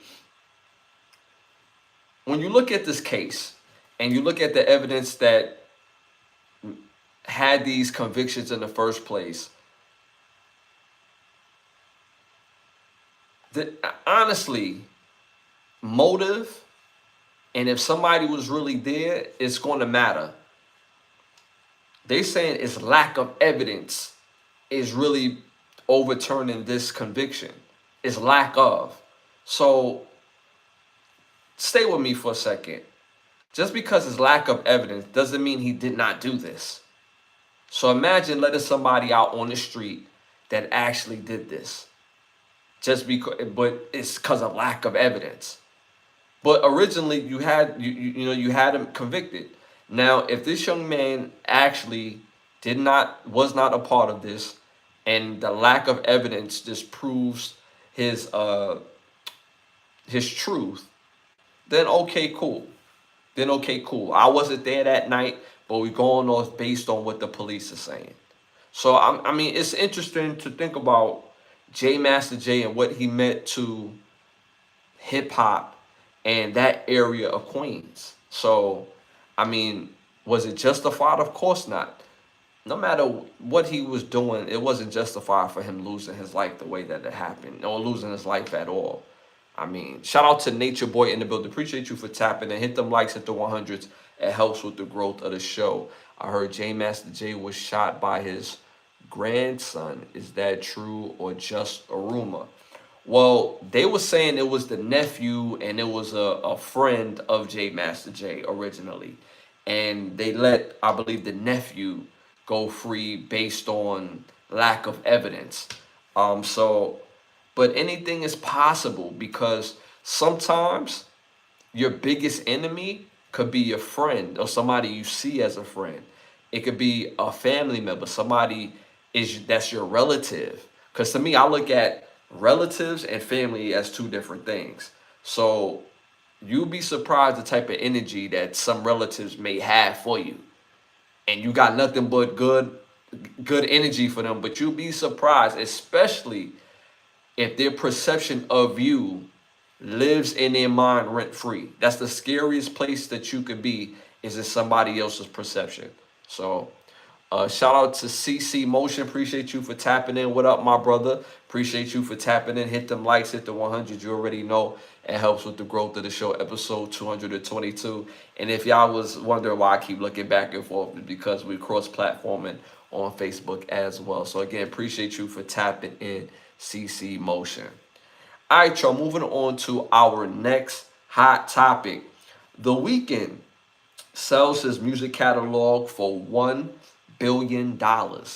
when you look at this case and you look at the evidence that had these convictions in the first place, honestly, motive, and if somebody was really there, it's going to matter. They saying it's lack of evidence is really overturning this conviction. It's lack of. So stay with me for a second. Just because it's lack of evidence doesn't mean he did not do this. So imagine letting somebody out on the street that actually did this. But it's because of lack of evidence. But originally you had him convicted. Now, if this young man actually was not a part of this, and the lack of evidence just proves his truth, then okay, cool. I wasn't there that night, but we're going off based on what the police are saying. So I mean, it's interesting to think about J Master J and what he meant to hip hop and that area of Queens. So, I mean, was it justified? Of course not. No matter what he was doing, it wasn't justified for him losing his life the way that it happened, or losing his life at all. I mean, shout out to Nature Boy in the building. Appreciate you for tapping and hit them likes, hit the 100s. It helps with the growth of the show. I heard J Master J was shot by his grandson. Is that true or just a rumor? Well, they were saying it was the nephew and it was a friend of J Master J originally. And they let, I believe, the nephew go free based on lack of evidence. But anything is possible, because sometimes Your biggest enemy could be your friend or somebody you see as a friend. It could be a family member, somebody that's your relative. Because to me, I look at relatives and family as two different things. So you'd be surprised the type of energy that some relatives may have for you, and you got nothing but good energy for them. But you'll be surprised, especially if their perception of you lives in their mind rent free. That's the scariest place that you could be, is in somebody else's perception. So shout out to CC Motion. Appreciate you for tapping in. What up, my brother? Appreciate you for tapping in. Hit them likes, hit the 100. You already know it helps with the growth of the show. Episode 222. And if y'all was wondering why I keep looking back and forth, it's because we cross-platforming on Facebook as well. So again, appreciate you for tapping in, CC Motion. All right, y'all, moving on to our next hot topic. The Weeknd sells his music catalog for $1 billion.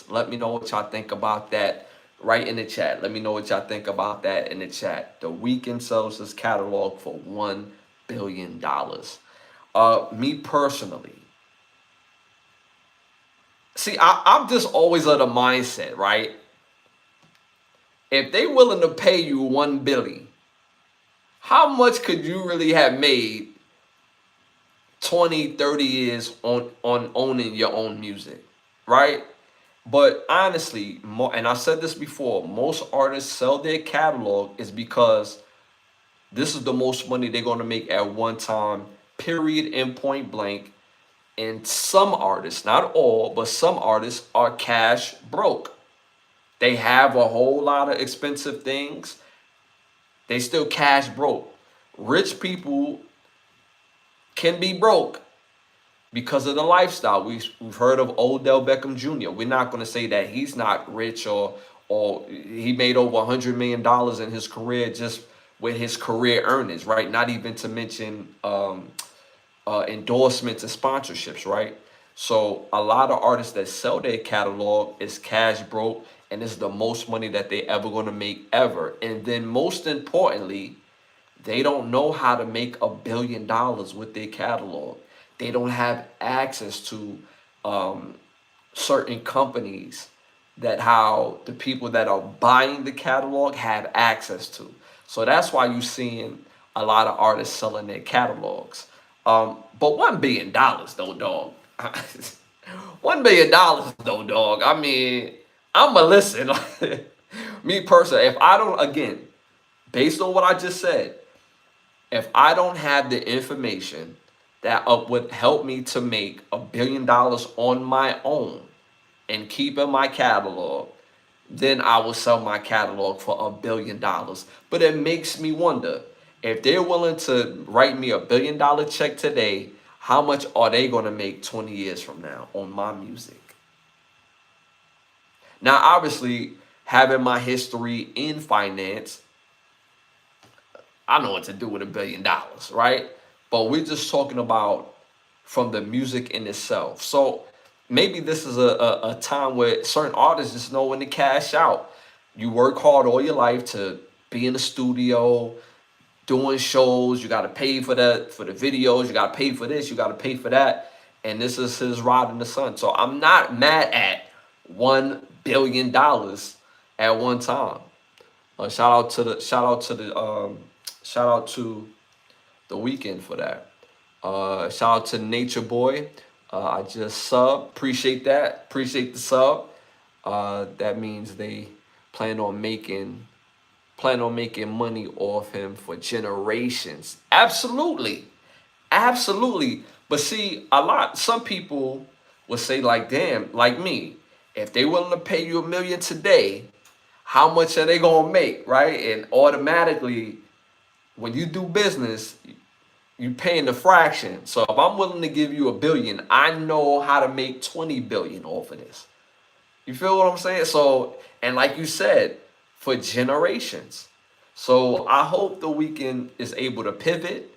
Let me know what y'all think about that right in the chat. Let me know what y'all think about that in the chat. The Weeknd sells his catalog for $1 billion. Me personally, see, I'm just always of the mindset, right? If they willing to pay you $1 billion, how much could you really have made 20, 30 years on owning your own music, right? But honestly, and I said this before, most artists sell their catalog is because this is the most money they're going to make at one time, period, and point blank. And some artists, not all, but some artists are cash broke. They have a whole lot of expensive things. They still cash broke. Rich people can be broke because of the lifestyle. We've heard of Odell Beckham Jr. We're not going to say that he's not rich or he made over $100 million in his career just with his career earnings, right? Not even to mention endorsements and sponsorships, right? So a lot of artists that sell their catalog is cash broke, and it's the most money that they ever going to make ever. And then most importantly, they don't know how to make $1 billion with their catalog. They don't have access to certain companies that how the people that are buying the catalog have access to. So that's why you're seeing a lot of artists selling their catalogs. But $1 billion though, dog. $1 billion though, dog. I mean, I'ma listen. Me personally, if I don't, again, based on what I just said, if I don't have the information that would help me to make $1 billion on my own and keep in my catalog, then I will sell my catalog for $1 billion. But it makes me wonder, if they're willing to write me $1 billion check today, how much are they going to make 20 years from now on my music? Now, obviously, having my history in finance, I know what to do with $1 billion, right? But we're just talking about from the music in itself. So maybe this is a time where certain artists just know when to cash out. You work hard all your life to be in the studio, doing shows. You got to pay for the videos. You got to pay for this. You got to pay for that. And this is his ride in the sun. So I'm not mad at $1 billion at one time. Shout out to the Weeknd for that. Shout out to Nature Boy. I just sub. Appreciate that. Appreciate the sub. That means they plan on making money off him for generations. Absolutely. Absolutely. But see, some people will say, like, damn, like me, if they willing to pay you $1 million today, how much are they gonna make, right? And automatically, when you do business, you paying the fraction. So if I'm willing to give you $1 billion, I know how to make 20 billion off of this. You feel what I'm saying? So, and like you said, for generations. So I hope the Weeknd is able to pivot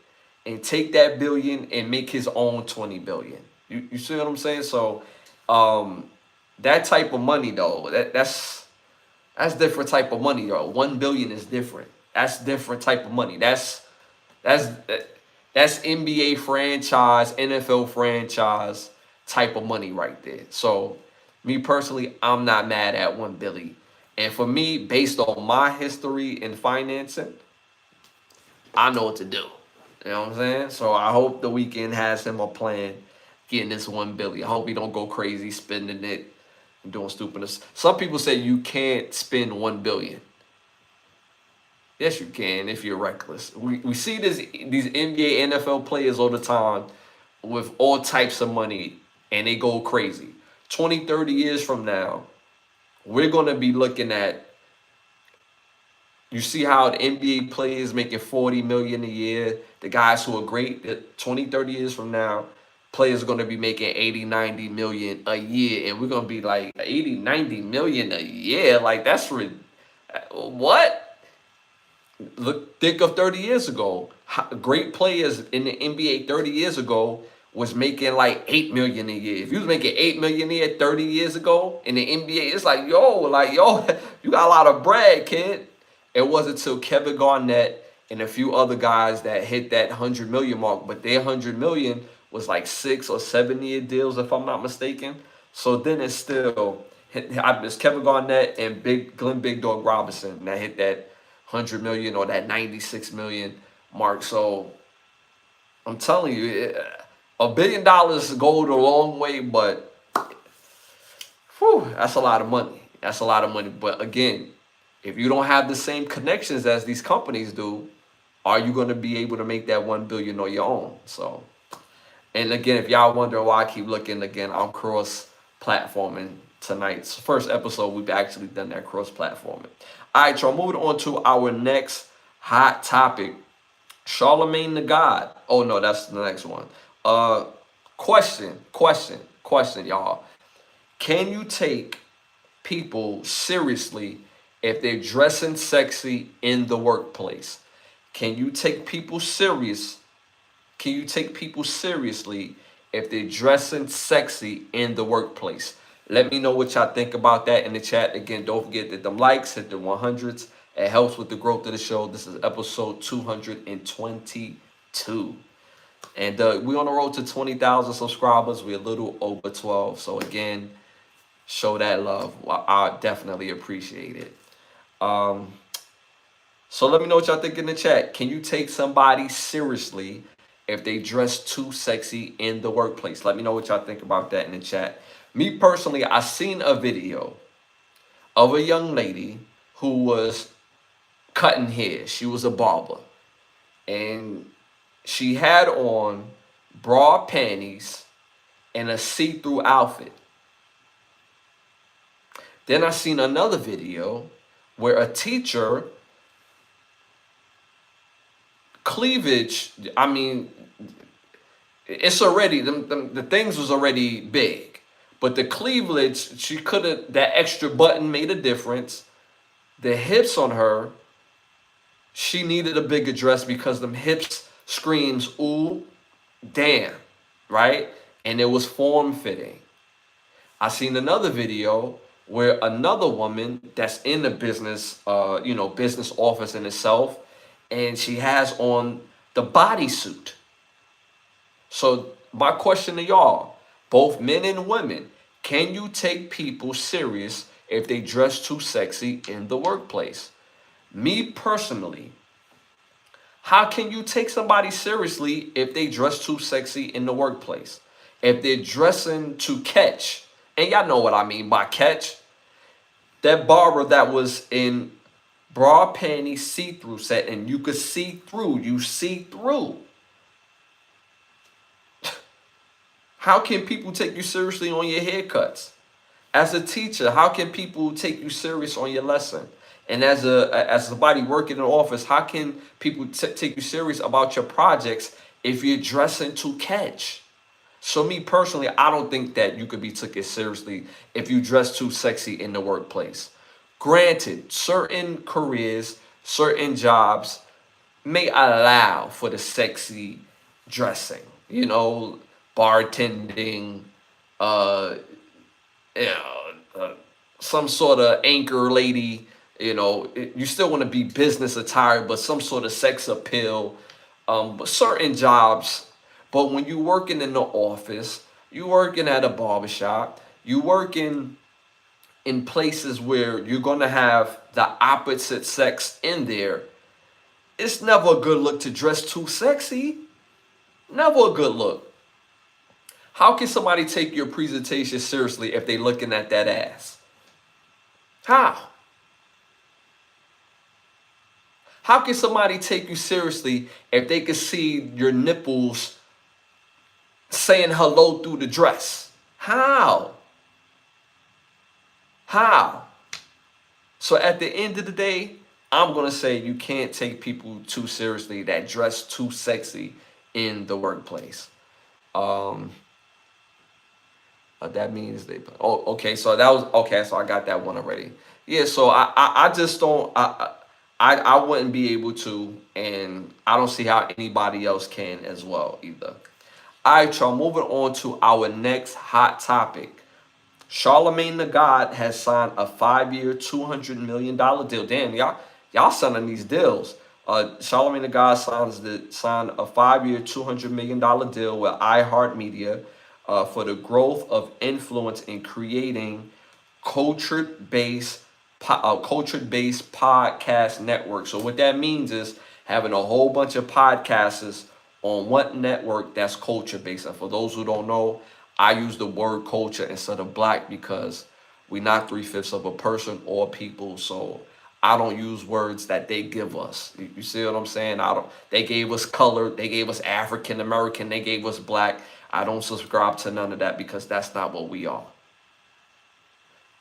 and take that billion and make his own 20 billion. You see what I'm saying? So that type of money though, that's different type of money, y'all. $1 billion is different. That's different type of money. That's That's NBA franchise, NFL franchise type of money right there. So me personally, I'm not mad at 1 billion. And for me, based on my history in financing, I know what to do. You know what I'm saying? So I hope the weekend has him a plan getting this 1 billion. I hope he don't go crazy spending it and doing stupidness. Some people say you can't spend 1 billion. Yes, you can if you're reckless. We see these NBA, NFL players all the time with all types of money and they go crazy. 20, 30 years from now, we're going to be looking at, you see how the NBA players making 40 million a year, the guys who are great, 20, 30 years from now, players are going to be making 80, 90 million a year. And we're going to be like 80, 90 million a year. Like that's what? Look, think of 30 years ago. Great players in the NBA 30 years ago was making like 8 million a year. If you was making 8 million a year 30 years ago in the NBA, it's like, yo, you got a lot of bread, kid. It wasn't until Kevin Garnett and a few other guys that hit that 100 million mark, but their 100 million was like 6 or 7 year deals, if I'm not mistaken. So then it's still, it's Kevin Garnett and Glenn Big Dog Robinson that hit that 100 million or that 96 million mark. So I'm telling you, $1 billion goes a long way, but whew, that's a lot of money. That's a lot of money. But again, if you don't have the same connections as these companies do, are you going to be able to make that 1 billion on your own? So, and again, if y'all wondering why I keep looking, again, I'm cross-platforming tonight's first episode. We've actually done that cross-platforming. All right, y'all, moving on to our next hot topic. Charlemagne the God. Oh, no, that's the next one. Question, y'all. Can you take people seriously if they're dressing sexy in the workplace? Can you take people serious? Can you take people seriously if they're dressing sexy in the workplace? Let me know what y'all think about that in the chat. Again, don't forget that them likes, hit the 100s. It helps with the growth of the show. This is episode 222. And we're on the road to 20,000 subscribers. We're a little over 12. So again, show that love. I definitely appreciate it. So let me know what y'all think in the chat. Can you take somebody seriously if they dress too sexy in the workplace? Let me know what y'all think about that in the chat. Me personally, I seen a video of a young lady who was cutting hair. She was a barber. And she had on bra panties and a see-through outfit. Then I seen another video where a teacher, cleavage, I mean, it's already, the things was already big. But the cleavage, she could have, that extra button made a difference. The hips on her, she needed a bigger dress because them hips screams, ooh, damn, right? And it was form-fitting. I seen another video where another woman that's in the business, business office in itself, and she has on the bodysuit. So my question to y'all, both men and women, can you take people serious if they dress too sexy in the workplace? Me personally, how can you take somebody seriously if they dress too sexy in the workplace? If they're dressing to catch, and y'all know what I mean by catch, that barber that was in bra panty see-through set, and you could see through, you see through. How can people take you seriously on your haircuts? As a teacher, how can people take you serious on your lesson? And as somebody working in an office, how can people take you serious about your projects if you're dressing to catch? So me personally, I don't think that you could be taken seriously if you dress too sexy in the workplace. Granted, certain careers, certain jobs may allow for the sexy dressing. Bartending, some sort of anchor lady. You still want to be business attire, but some sort of sex appeal. But certain jobs. But when you working in the office, you working at a barbershop, you working in places where you're gonna have the opposite sex in there, it's never a good look to dress too sexy. Never a good look. How can somebody take your presentation seriously if they looking at that ass? How? How can somebody take you seriously if they can see your nipples saying hello through the dress? How? How? So at the end of the day, I'm gonna say you can't take people too seriously that dress too sexy in the workplace. Um, that means they. Oh, okay. So that was okay. So I got that one already. Yeah. So I just don't. I wouldn't be able to, and I don't see how anybody else can as well either. All right, y'all. Moving on to our next hot topic. Charlemagne the God has signed a 5-year, $200 million deal. Damn, y'all signing these deals. Charlemagne the God signed a 5-year, $200 million deal with iHeartMedia for the growth of influence in creating culture-based culture-based podcast network. So what that means is having a whole bunch of podcasters on one network that's culture-based. And for those who don't know, I use the word culture instead of black because we're not 3/5 of a person or people. So I don't use words that they give us. You see what I'm saying? I don't. They gave us color. They gave us African American. They gave us black. I don't subscribe to none of that because that's not what we are.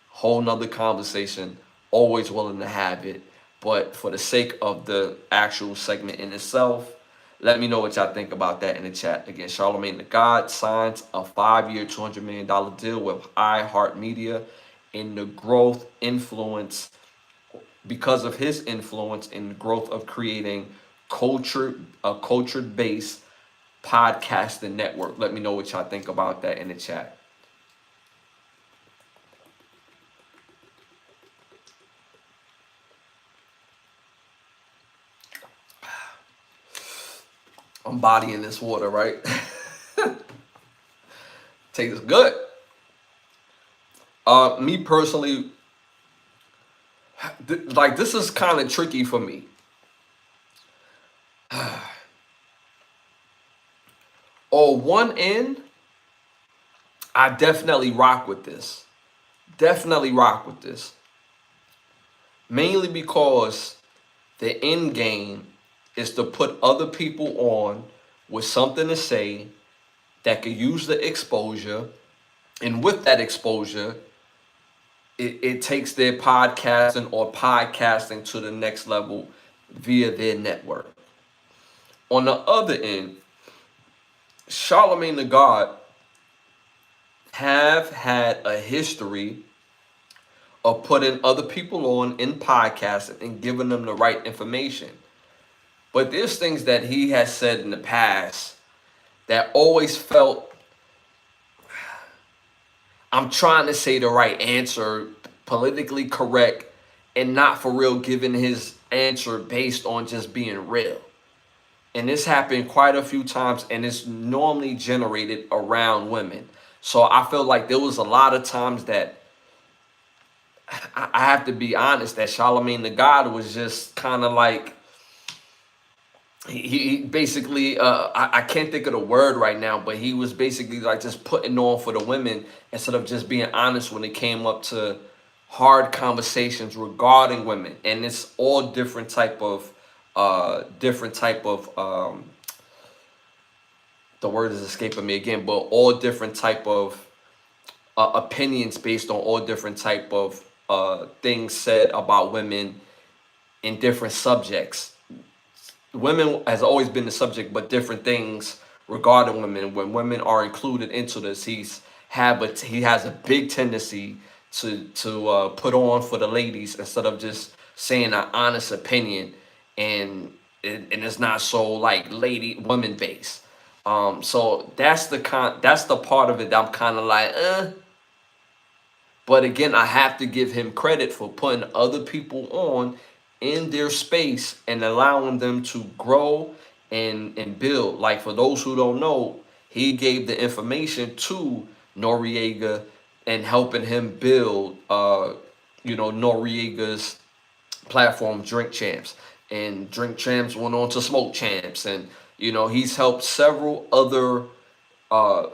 Whole nother conversation. Always willing to have it. But for the sake of the actual segment in itself, let me know what y'all think about that in the chat. Again, Charlemagne the God signs a 5-year, $200 million deal with iHeartMedia in the growth influence because of his influence in the growth of creating a culture-based podcasting network. Let me know what y'all think about that in the chat. I'm bodying this water, right? Tastes good. Me personally, like this is kind of tricky for me. On one end, I definitely rock with this. Definitely rock with this. Mainly because the end game is to put other people on with something to say that could use the exposure. And with that exposure, it takes their podcasting to the next level via their network. On the other end, Charlemagne the God have had a history of putting other people on in podcasting and giving them the right information. But there's things that he has said in the past that always felt I'm trying to say the right answer, politically correct, and not for real giving his answer based on just being real. And this happened quite a few times, and it's normally generated around women. So I feel like there was a lot of times that I have to be honest that Charlemagne the God was just kind of like he basically I can't think of the word right now, but he was basically like just putting on for the women instead of just being honest when it came up to hard conversations regarding women. And it's all different type of the word is escaping me again, but all different type of opinions based on all different type of things said about women in different subjects. Women has always been the subject, but different things regarding women. When women are included into this, he has a big tendency to put on for the ladies instead of just saying an honest opinion, and it's not so like lady woman based. So that's the part of it that I'm kind of like, But again, I have to give him credit for putting other people on in their space and allowing them to grow and build. Like, for those who don't know, he gave the information to Noriega and helping him build Noriega's platform, Drink Champs. And Drink Champs went on to Smoke Champs, and he's helped several other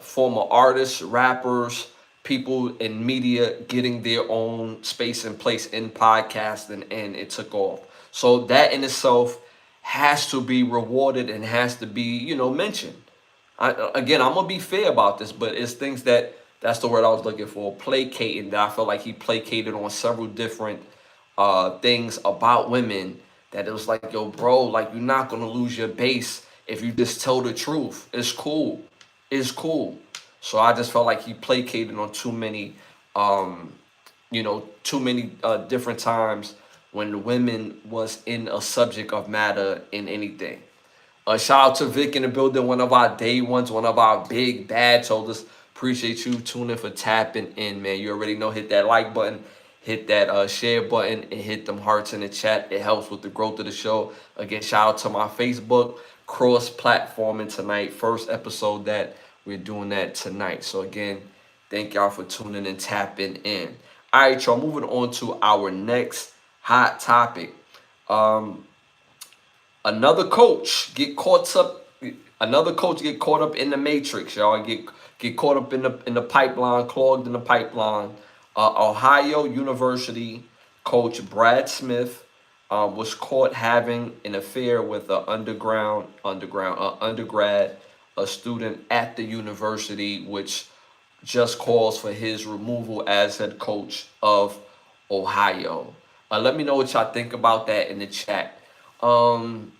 former artists, rappers, people in media getting their own space and place in podcasting, and it took off. So that in itself has to be rewarded and has to be, mentioned. Again, I'm gonna be fair about this, but it's things that's the word I was looking for, placating. That I felt like he placated on several different things about women. That it was like, yo, bro, like, you're not gonna lose your base if you just tell the truth. It's cool. It's cool. So I just felt like he placated on too many, different times when the women was in a subject of matter in anything. Shout out to Vic in the building, one of our day ones, one of our big bad shoulders. Appreciate you tuning for tapping in, man. You already know, hit that like button, hit that share button, and hit them hearts in the chat. It helps with the growth of the show. Again, shout out to my Facebook, cross-platforming tonight. First episode that we're doing that tonight. So again, thank y'all for tuning and tapping in. All right, y'all, moving on to our next hot topic. Another coach get caught up in the matrix, y'all. Get caught up in the pipeline, clogged in the pipeline. Ohio University coach Brad Smith was caught having an affair with an undergrad, a student at the university, which just calls for his removal as head coach of Ohio. Let me know what y'all think about that in the chat. I'm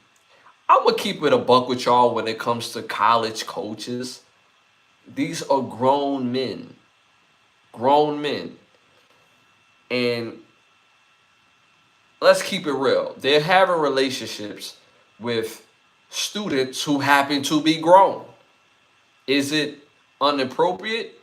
gonna keep it a buck with y'all when it comes to college coaches. These are grown men. And let's keep it real. They're having relationships with students who happen to be grown. Is it inappropriate?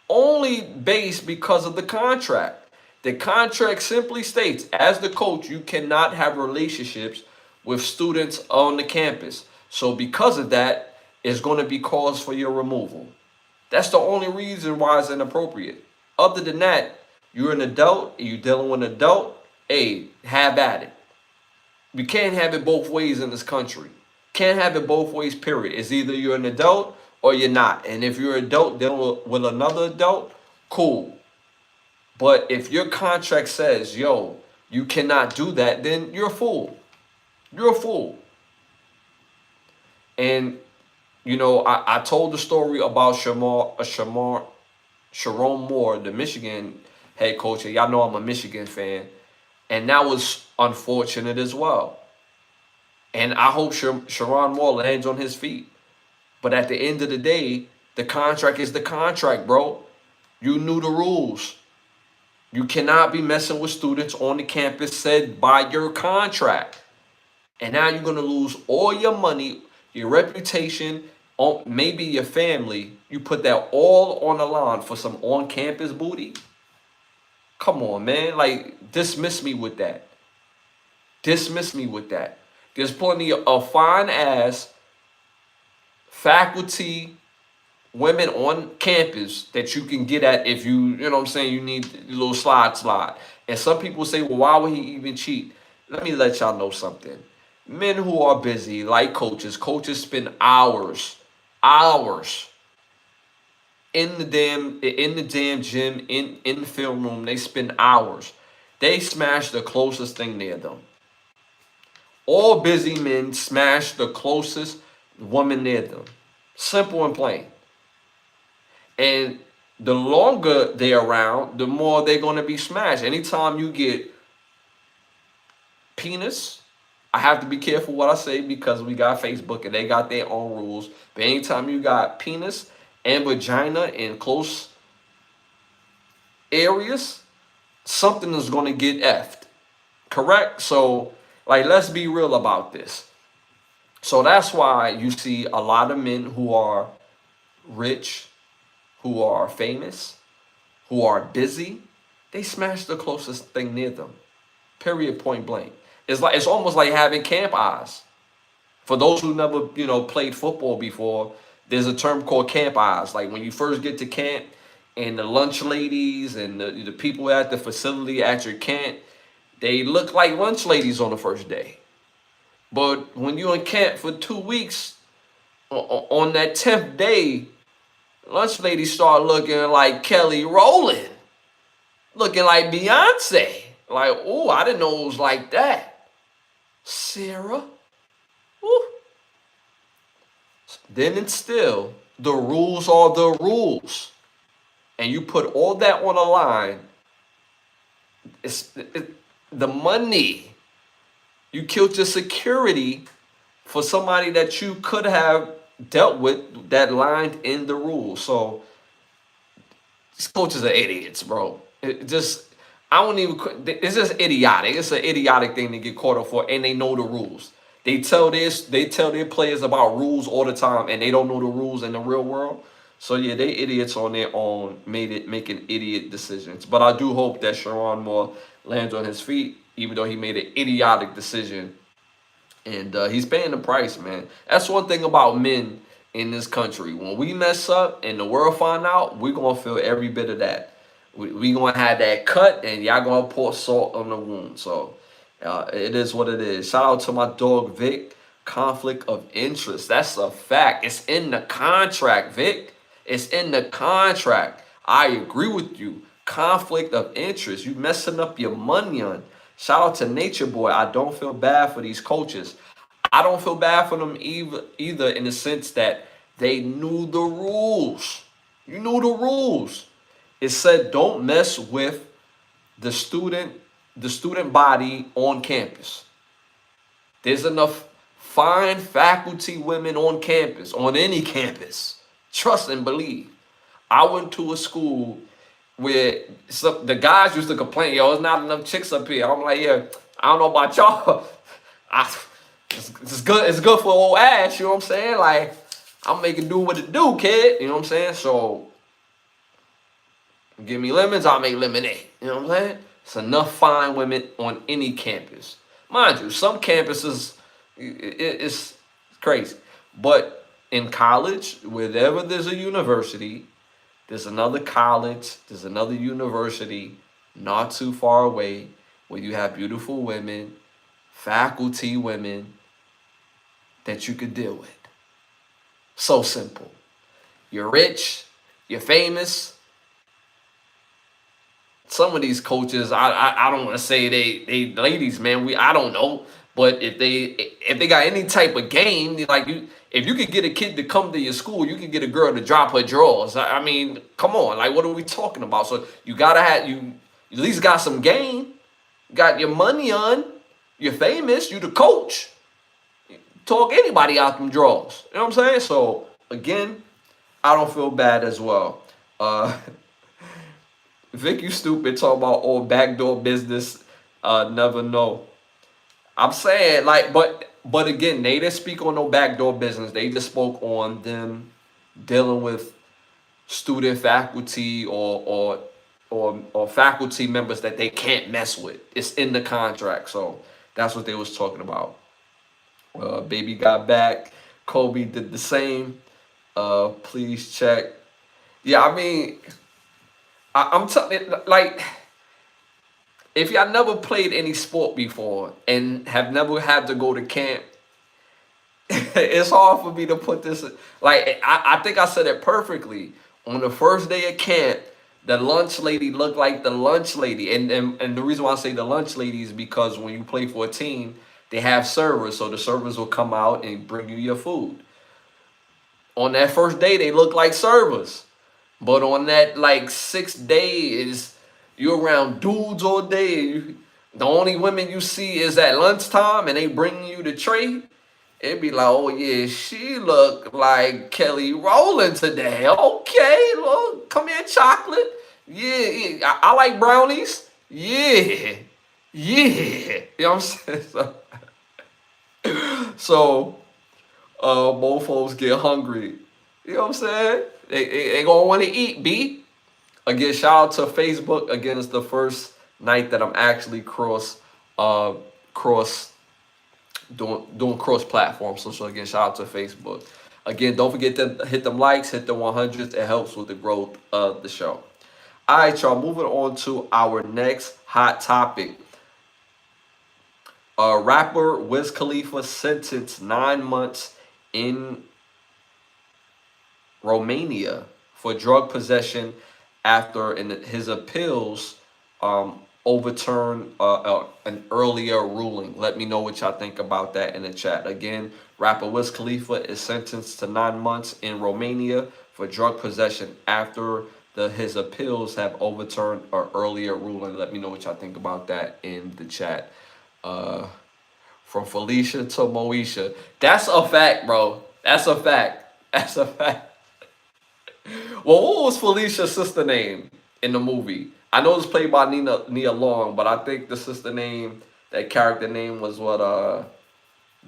Only based because of the contract. The contract simply states, as the coach, you cannot have relationships with students on the campus. So because of that, it's going to be cause for your removal. That's the only reason why it's inappropriate. Other than that, you're an adult, you're dealing with an adult, hey, have at it. We can't have it both ways in this country. Can't have it both ways, period. It's either you're an adult or you're not. And if you're an adult dealing with another adult, cool. But if your contract says, yo, you cannot do that, then you're a fool. You're a fool. And, I told the story about Sharon Moore, the Michigan head coach. Y'all know I'm a Michigan fan. And that was unfortunate as well. And I hope Sharon Moore lands on his feet. But at the end of the day, the contract is the contract, bro. You knew the rules. You cannot be messing with students on the campus said by your contract. And now you're going to lose all your money, your reputation, maybe your family. You put that all on the line for some on-campus booty? Come on, man. Like, dismiss me with that. There's plenty of fine-ass faculty women on campus that you can get at if you know what I'm saying, you need a little slide. And some people say, well, why would he even cheat? Let me let y'all know something. Men who are busy, like coaches spend hours in the damn gym, in the film room. They spend hours. They smash the closest thing near them. All busy men smash the closest woman near them. Simple and plain. And the longer they're around, the more they're going to be smashed. Anytime you get penis, I have to be careful what I say because we got Facebook and they got their own rules. But anytime you got penis and vagina in close areas, something is going to get effed. Correct? So, let's be real about this. So that's why you see a lot of men who are rich, who are famous, who are busy, they smash the closest thing near them. Period, point blank. It's almost like having camp eyes. For those who never, played football before, there's a term called camp eyes. Like when you first get to camp, and the lunch ladies and the people at the facility at your camp, they look like lunch ladies on the first day. But when you're in camp for 2 weeks, on that 10th day, lunch ladies start looking like Kelly Rowland, looking like Beyonce. Like, oh, I didn't know it was like that. Sarah. Ooh. Then and still, the rules are the rules. And you put all that on the line, the money. You killed your security for somebody that you could have dealt with that lined in the rules. So these coaches are idiots, bro. It's just idiotic. It's an idiotic thing to get caught up for, and they know the rules. They tell their players about rules all the time, and they don't know the rules in the real world. So yeah, they idiots on their own, making idiot decisions. But I do hope that Sharon Moore lands on his feet, even though he made an idiotic decision. And he's paying the price, man. That's one thing about men in this country. When we mess up and the world find out, we're going to feel every bit of that. We're going to have that cut, and y'all going to pour salt on the wound. So it is what it is. Shout out to my dog, Vic. Conflict of interest. That's a fact. It's in the contract, Vic. It's in the contract. I agree with you. Conflict of interest. You messing up your money on. Shout out to Nature Boy. I don't feel bad for these coaches. I don't feel bad for them either in the sense that they knew the rules. You knew the rules. It said don't mess with the student body on campus. There's enough fine faculty women on campus, on any campus. Trust and believe. I went to a school where the guys used to complain, yo, there's not enough chicks up here. I'm like, yeah, I don't know about y'all. It's good for old ass, you know what I'm saying? Like, I'm making do what it do, kid. You know what I'm saying? So, give me lemons, I'll make lemonade. You know what I'm saying? It's enough fine women on any campus. Mind you, some campuses, it's crazy. But in college, wherever there's a university, there's another college, there's another university not too far away where you have beautiful women, faculty women that you could deal with. So simple. You're rich, you're famous. Some of these coaches, I don't want to say they ladies, man. I don't know, but if they got any type of game, like if you could get a kid to come to your school, you could get a girl to drop her drawers. I mean, come on, like what are we talking about? So you gotta have you at least got some game, got your money on, you're famous, you the coach. Talk anybody out them drawers. You know what I'm saying? So again, I don't feel bad as well. Vic, you stupid, talking about all backdoor business, never know. I'm saying, like, but again, they didn't speak on no backdoor business. They just spoke on them dealing with student faculty or faculty members that they can't mess with. It's in the contract. So that's what they was talking about. Baby got back. Kobe did the same. Please check. Yeah, I mean, I'm telling you, like, if y'all never played any sport before and have never had to go to camp, it's hard for me to put this. Like, I think I said it perfectly. On the first day of camp, the lunch lady looked like the lunch lady. And the reason why I say the lunch lady is because when you play for a team, they have servers. So the servers will come out and bring you your food. On that first day, they look like servers. But on that, like, 6th day, you're around dudes all day. The only women you see is at lunchtime, and they bring you the tray. It'd be like, oh, yeah, she look like Kelly Rowland today. Okay, look, come here, chocolate. Yeah, I like brownies. Yeah. You know what I'm saying? So both folks get hungry. You know what I'm saying? They gonna want to eat, B. Again, shout out to Facebook. Again, it's the first night that I'm actually cross doing cross platform. So again, shout out to Facebook. Again, don't forget to hit them likes, hit the 100s. It helps with the growth of the show. All right, y'all. Moving on to our next hot topic. Rapper Wiz Khalifa sentenced 9 months in Romania for drug possession after his appeals overturned an earlier ruling. Let me know what y'all think about that in the chat. Again, rapper Wiz Khalifa is sentenced to 9 months in Romania for drug possession after his appeals have overturned an earlier ruling. Let me know what y'all think about that in the chat. From Felicia to Moesha. That's a fact, bro. That's a fact. That's a fact. Well, what was Felicia's sister name in the movie? I know it was played by Nia Long, but I think the sister name, that character name was what,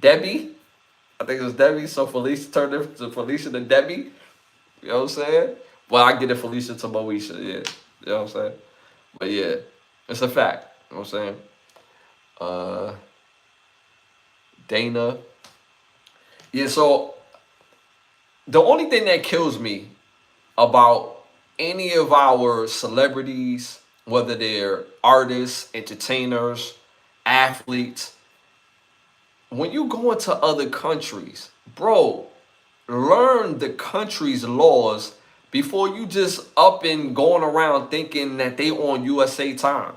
Debbie? I think it was Debbie, so Felicia turned it to Felicia to Debbie. You know what I'm saying? Well, I get it, Felicia to Moesha, yeah. You know what I'm saying? But yeah, it's a fact. You know what I'm saying? Dana. Yeah, so the only thing that kills me about any of our celebrities, whether they're artists, entertainers, athletes, when you go into other countries, bro, learn the country's laws before you just up and going around thinking that they on USA time.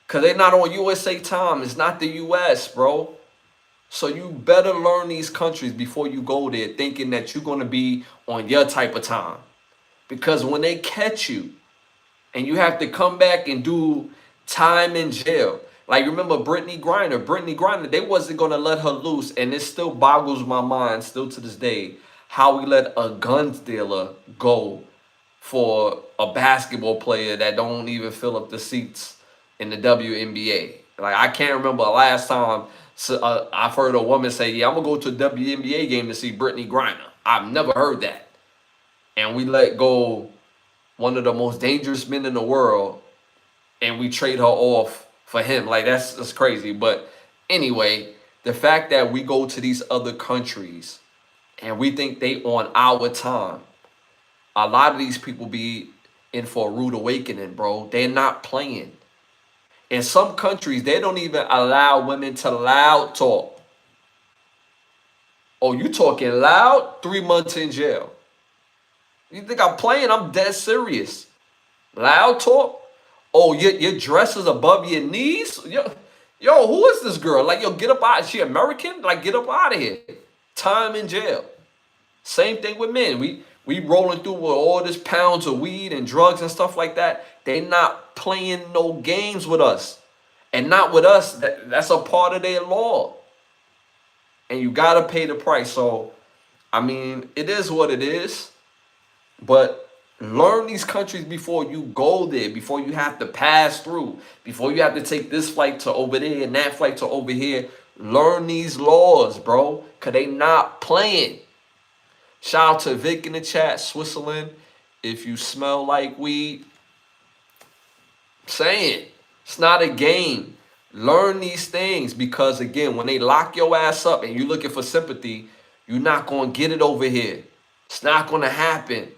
Because they're not on USA time. It's not the US, bro. So you better learn these countries before you go there thinking that you're going to be on your type of time. Because when they catch you and you have to come back and do time in jail, like remember Brittany Griner, they wasn't going to let her loose. And it still boggles my mind still to this day how we let a guns dealer go for a basketball player that don't even fill up the seats in the WNBA. Like I can't remember the last time I've heard a woman say, yeah, I'm going to go to a WNBA game to see Brittany Griner. I've never heard that. And we let go one of the most dangerous men in the world and we trade her off for him. Like that's crazy. But anyway, the fact that we go to these other countries and we think they on our time, a lot of these people be in for a rude awakening, bro. They're not playing. In some countries, they don't even allow women to loud talk. Oh, you talking loud? 3 months in jail. You think I'm playing? I'm dead serious. Loud talk? Oh, your dress is above your knees? Yo, who is this girl? Like, yo, get up out. Is she American? Like, get up out of here. Time in jail. Same thing with men. We rolling through with all this pounds of weed and drugs and stuff like that. They not playing no games with us. And not with us. That's a part of their law. And you got to pay the price. So, I mean, it is what it is. But learn these countries before you go there, before you have to pass through, before you have to take this flight to over there and that flight to over here. Learn these laws, bro, because they not playing. Shout out to Vic in the chat, Switzerland. If you smell like weed, saying it's not a game. Learn these things because, again, when they lock your ass up and you're looking for sympathy, you're not going to get it over here. It's not going to happen.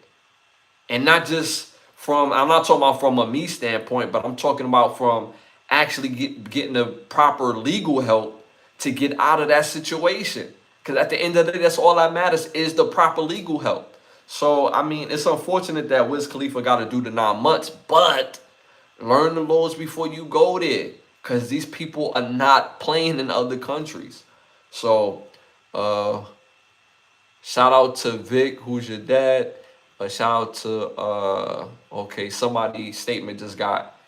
And not just from, I'm not talking about from a me standpoint, but I'm talking about from actually getting the proper legal help to get out of that situation. Because at the end of the day, that's all that matters is the proper legal help. So, I mean, it's unfortunate that Wiz Khalifa got to do the 9 months, but learn the laws before you go there. Because these people are not playing in other countries. So, shout out to Vic, who's your dad. Shout out to, okay, somebody's statement just got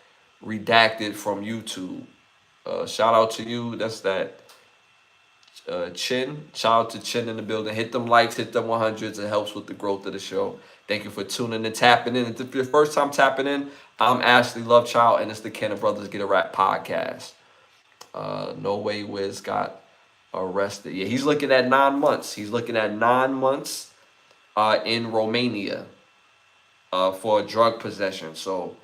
redacted from YouTube. Shout out to you. That's that Chin. Shout out to Chin in the building. Hit them likes, hit them 100s. It helps with the growth of the show. Thank you for tuning and tapping in. If it's your first time tapping in, I'm Ashley Lovechild, and it's the Ken and Brothers Get a Rap podcast. No way Wiz got arrested. Yeah, he's looking at 9 months. He's looking at 9 months in Romania for drug possession. So,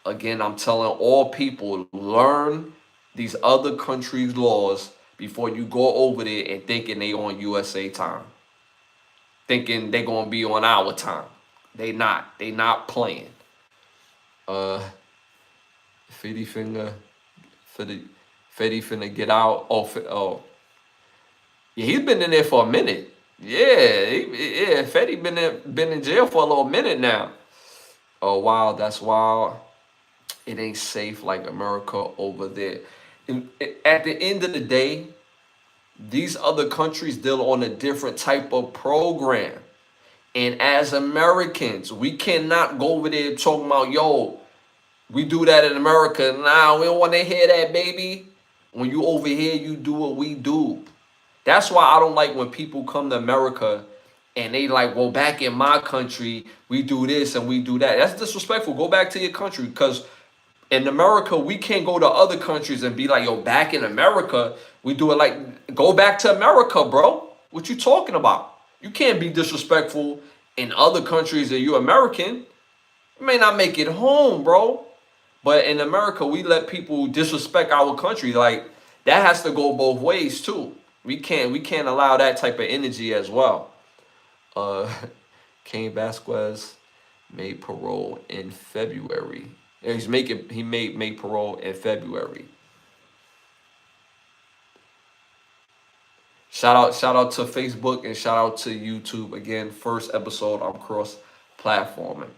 again, I'm telling all people, learn these other countries' laws before you go over there and thinking they on USA time, thinking they gonna be on our time. They not. They not playing. Uh, 50 finna, 50 finna get out. Oh, yeah, he's been in there for a minute. Yeah, yeah, Fetty been in jail for a little minute now. Oh wow, that's wild. It ain't safe like America over there. And at the end of the day, these other countries deal on a different type of program. And as Americans, we cannot go over there talking about, yo, we do that in America. Nah, we don't want to hear that, baby. When you over here, you do what we do. That's why I don't like when people come to America and they like, well, back in my country, we do this and we do that. That's disrespectful. Go back to your country, because in America, we can't go to other countries and be like, yo, back in America, we do it like, go back to America, bro. What you talking about? You can't be disrespectful in other countries and you American. You may not make it home, bro. But in America, we let people disrespect our country. Like, that has to go both ways too. We can't allow that type of energy as well. Uh Cain Vasquez made parole in February. Yeah, he made parole in February. Shout out to Facebook and shout out to YouTube again. First episode on cross platforming.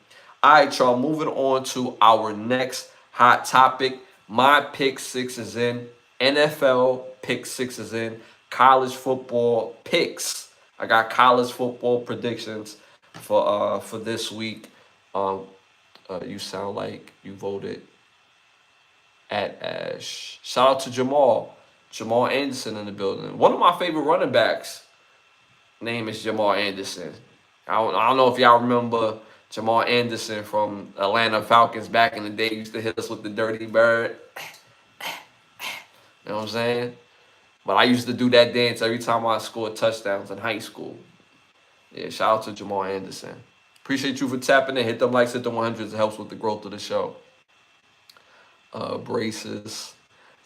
All right, y'all. Moving on to our next hot topic. My pick six is in. NFL pick six is in. College football picks. I got college football predictions for this week. Um, you sound like you voted at Ash. Shout out to Jamal Anderson in the building. One of my favorite running backs name is Jamal Anderson. I don't know if y'all remember Jamal Anderson from Atlanta Falcons back in the day. He used to hit us with the dirty bird. You know what I'm saying? But I used to do that dance every time I scored touchdowns in high school. Yeah, shout out to Jamal Anderson. Appreciate you for tapping in. Hit them likes, hit the 100s. It helps with the growth of the show. Braces.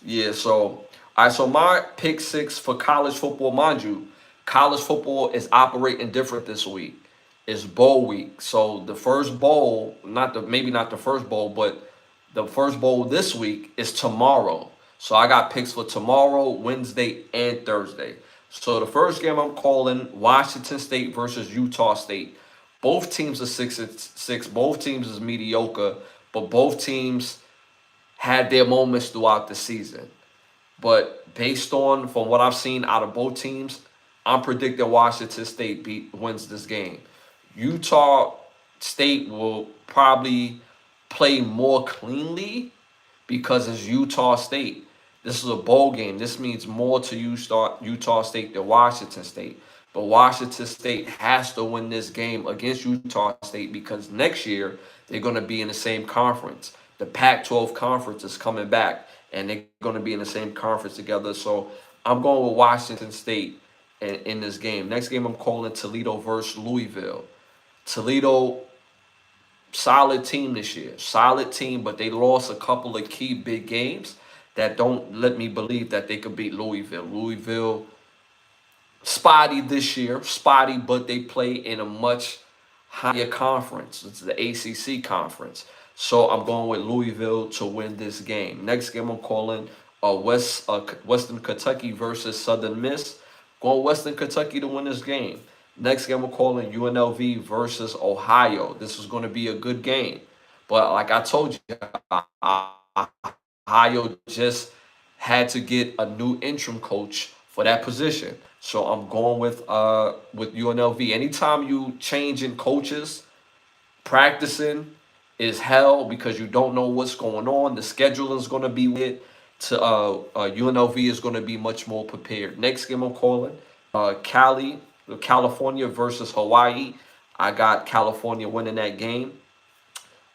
Yeah, so all right, so my pick six for college football, mind you, college football is operating different this week. It's bowl week. So the first bowl, maybe not the first bowl, but the first bowl this week is tomorrow. So I got picks for tomorrow, Wednesday, and Thursday. So the first game I'm calling Washington State versus Utah State. Both teams are 6-6. Both teams is mediocre, but both teams had their moments throughout the season. But based on from what I've seen out of both teams, I'm predicting Washington State wins this game. Utah State will probably play more cleanly because it's Utah State. This is a bowl game. This means more to Utah State than Washington State. But Washington State has to win this game against Utah State because next year they're going to be in the same conference. The Pac-12 conference is coming back, and they're going to be in the same conference together. So I'm going with Washington State in this game. Next game I'm calling Toledo versus Louisville. Toledo, solid team this year. Solid team, but they lost a couple of key big games that don't let me believe that they could beat Louisville. Louisville, spotty this year. Spotty, but they play in a much higher conference. It's the ACC conference. So I'm going with Louisville to win this game. Next game I'm calling Western Kentucky versus Southern Miss. Going Western Kentucky to win this game. Next game I'm calling UNLV versus Ohio. This is going to be a good game. But like I told you, Ohio just had to get a new interim coach for that position. So I'm going with UNLV. Anytime you changing coaches, practicing is hell because you don't know what's going on. The schedule is going to be weird. UNLV is going to be much more prepared. Next game I'm calling California versus Hawaii. I got California winning that game.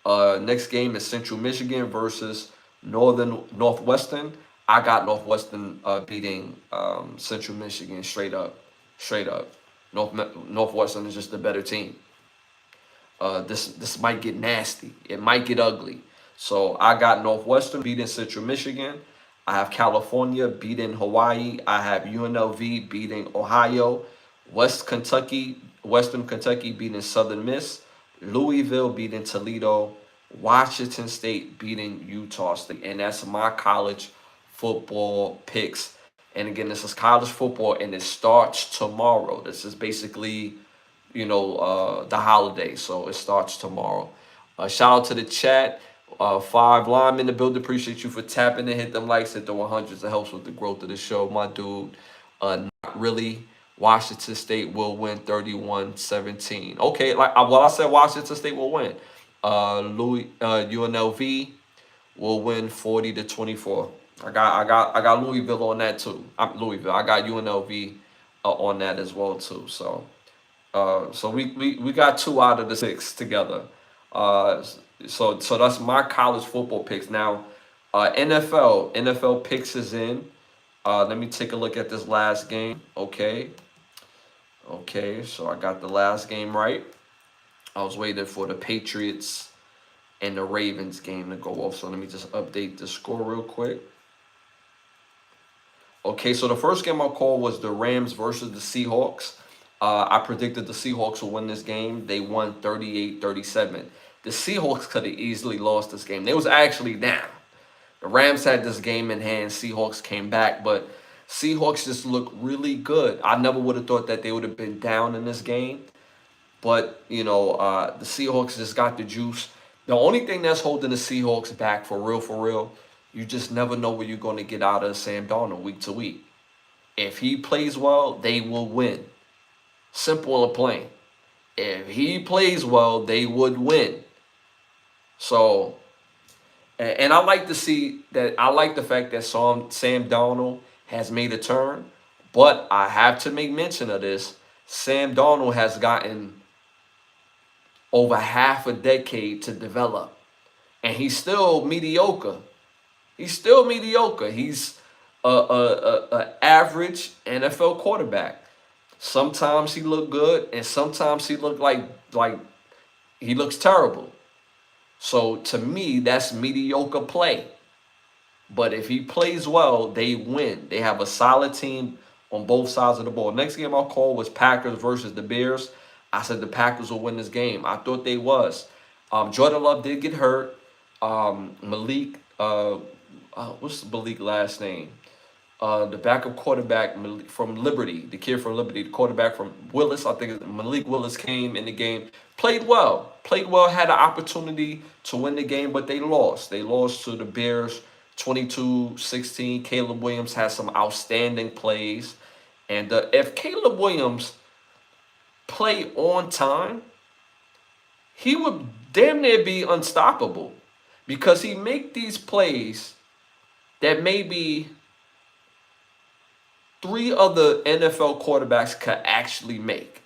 Next game is Central Michigan versus Northwestern. I got Northwestern beating Central Michigan straight up. Northwestern is just a better team. This might get nasty. It might get ugly. So I got Northwestern beating Central Michigan. I have California beating Hawaii. I have UNLV beating Ohio. Western Kentucky beating Southern Miss. Louisville beating Toledo. Washington State beating Utah State. And that's my college football picks. And again, this is college football, and it starts tomorrow. This is basically, the holiday, so it starts tomorrow. Shout out to the chat. 5 Lime in the building. Appreciate you for tapping and hit them likes, hit the 100s. It helps with the growth of the show, my dude. Not really. Washington State will win 31-17. Okay, I said Washington State will win. UNLV will win 40-24. I got Louisville on that too. Louisville. I got UNLV on that as well too. So we got 2 out of the 6 together. So that's my college football picks. Now, NFL picks is in. Let me take a look at this last game. Okay. So I got the last game right. I was waiting for the Patriots and the Ravens game to go off. So let me just update the score real quick. Okay, so the first game I called was the Rams versus the Seahawks. I predicted the Seahawks will win this game. They won 38-37. The Seahawks could have easily lost this game. They was actually down. The Rams had this game in hand. Seahawks came back, but Seahawks just looked really good. I never would have thought that they would have been down in this game. But, the Seahawks just got the juice. The only thing that's holding the Seahawks back for real, you just never know what you're going to get out of Sam Darnold week to week. If he plays well, they will win. Simple and plain. If he plays well, they would win. So, and I like to see that. I like the fact that Sam Darnold has made a turn. But I have to make mention of this. Sam Darnold has gotten over half a decade to develop. And he's still mediocre. He's a average NFL quarterback. Sometimes he look good, and sometimes he look like he looks terrible. So to me, that's mediocre play. But if he plays well, they win. They have a solid team on both sides of the ball. Next game I called was Packers versus the Bears. I said the Packers will win this game. I thought they was. Jordan Love did get hurt. Malik, what's Malik last name? The backup quarterback from Liberty, the kid from Liberty, the quarterback from Willis, I think Malik Willis came in the game, played well, had an opportunity to win the game, but they lost. They lost to the Bears 22-16. Caleb Williams had some outstanding plays. And if Caleb Williams play on time, he would damn near be unstoppable because he make these plays that maybe 3 other NFL quarterbacks could actually make.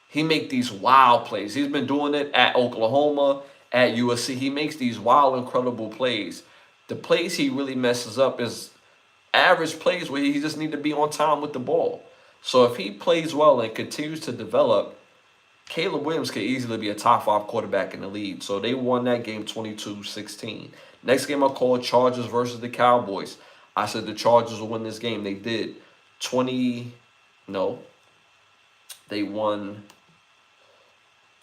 He make these wild plays. He's been doing it at Oklahoma, at USC. He makes these wild, incredible plays. The plays he really messes up is average plays where he just need to be on time with the ball. So if he plays well and continues to develop, Caleb Williams could easily be a top 5 quarterback in the league. So they won that game 22-16. Next game I called Chargers versus the Cowboys. I said the Chargers will win this game. They did. They won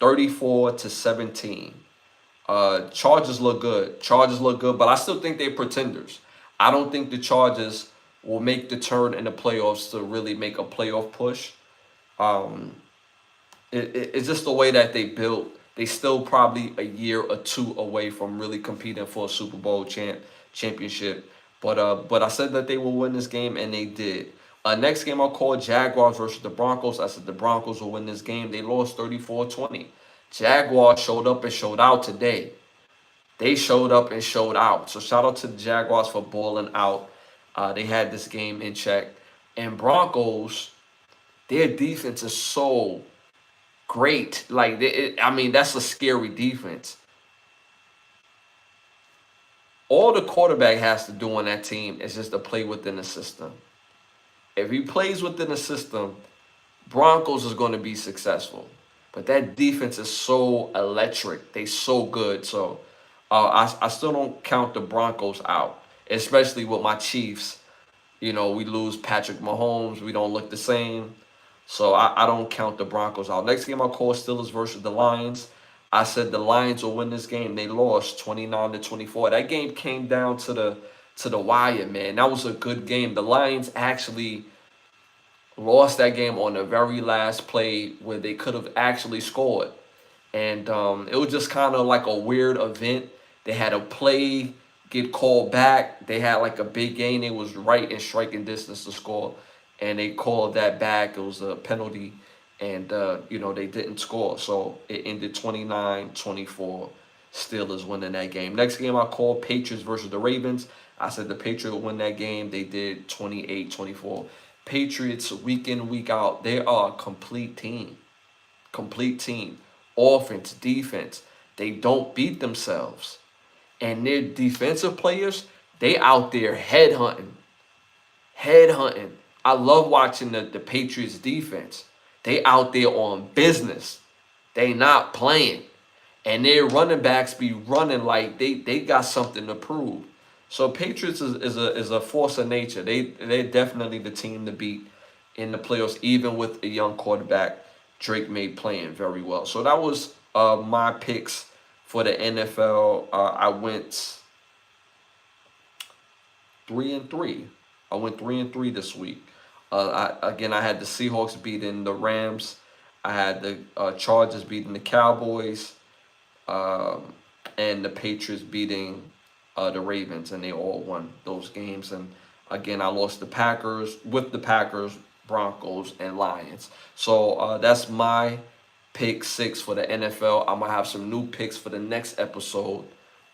34-17. Chargers look good, but I still think they're pretenders. I don't think the Chargers will make the turn in the playoffs to really make a playoff push. It's just the way that they built. They still probably a year or 2 away from really competing for a Super Bowl championship. But I said that they will win this game, and they did. Next game I'll call Jaguars versus the Broncos. I said the Broncos will win this game. They lost 34-20. Jaguars showed up and showed out today. They showed up and showed out. So shout out to the Jaguars for balling out. They had this game in check. And Broncos, their defense is so great. That's a scary defense. All the quarterback has to do on that team is just to play within the system. If he plays within the system, Broncos is going to be successful. But that defense is so electric. They so good. So I still don't count the Broncos out. especially with my Chiefs. We lose Patrick Mahomes. We don't look the same. So I don't count the Broncos out. Next game I call Steelers versus the Lions. I said the Lions will win this game. They lost 29-24. That game came down to the wire, man. That was a good game. The Lions actually lost that game on the very last play where they could have actually scored. And it was just kind of like a weird event. They had a play get called back. They had like a big gain. It was right in striking distance to score, and they called that back. It was a penalty, and they didn't score. So it ended 29-24. Steelers winning that game. Next game I called Patriots versus the Ravens. I said the Patriots win that game. They did 28-24. Patriots week in, week out, they are a complete team. Complete team. Offense, defense. They don't beat themselves. And their defensive players, they out there headhunting. Headhunting. I love watching the Patriots defense. They out there on business. They not playing. And their running backs be running like they got something to prove. So Patriots is a force of nature. They're definitely the team to beat in the playoffs, even with a young quarterback. Drake May playing very well. So that was my picks for the NFL. I went 3-3. I went 3-3 this week. I had the Seahawks beating the Rams. I had the Chargers beating the Cowboys, and the Patriots beating the Ravens, and they all won those games. And again, I lost the Packers, Broncos, and Lions. So that's my pick 6 for the NFL. I'm gonna have some new picks for the next episode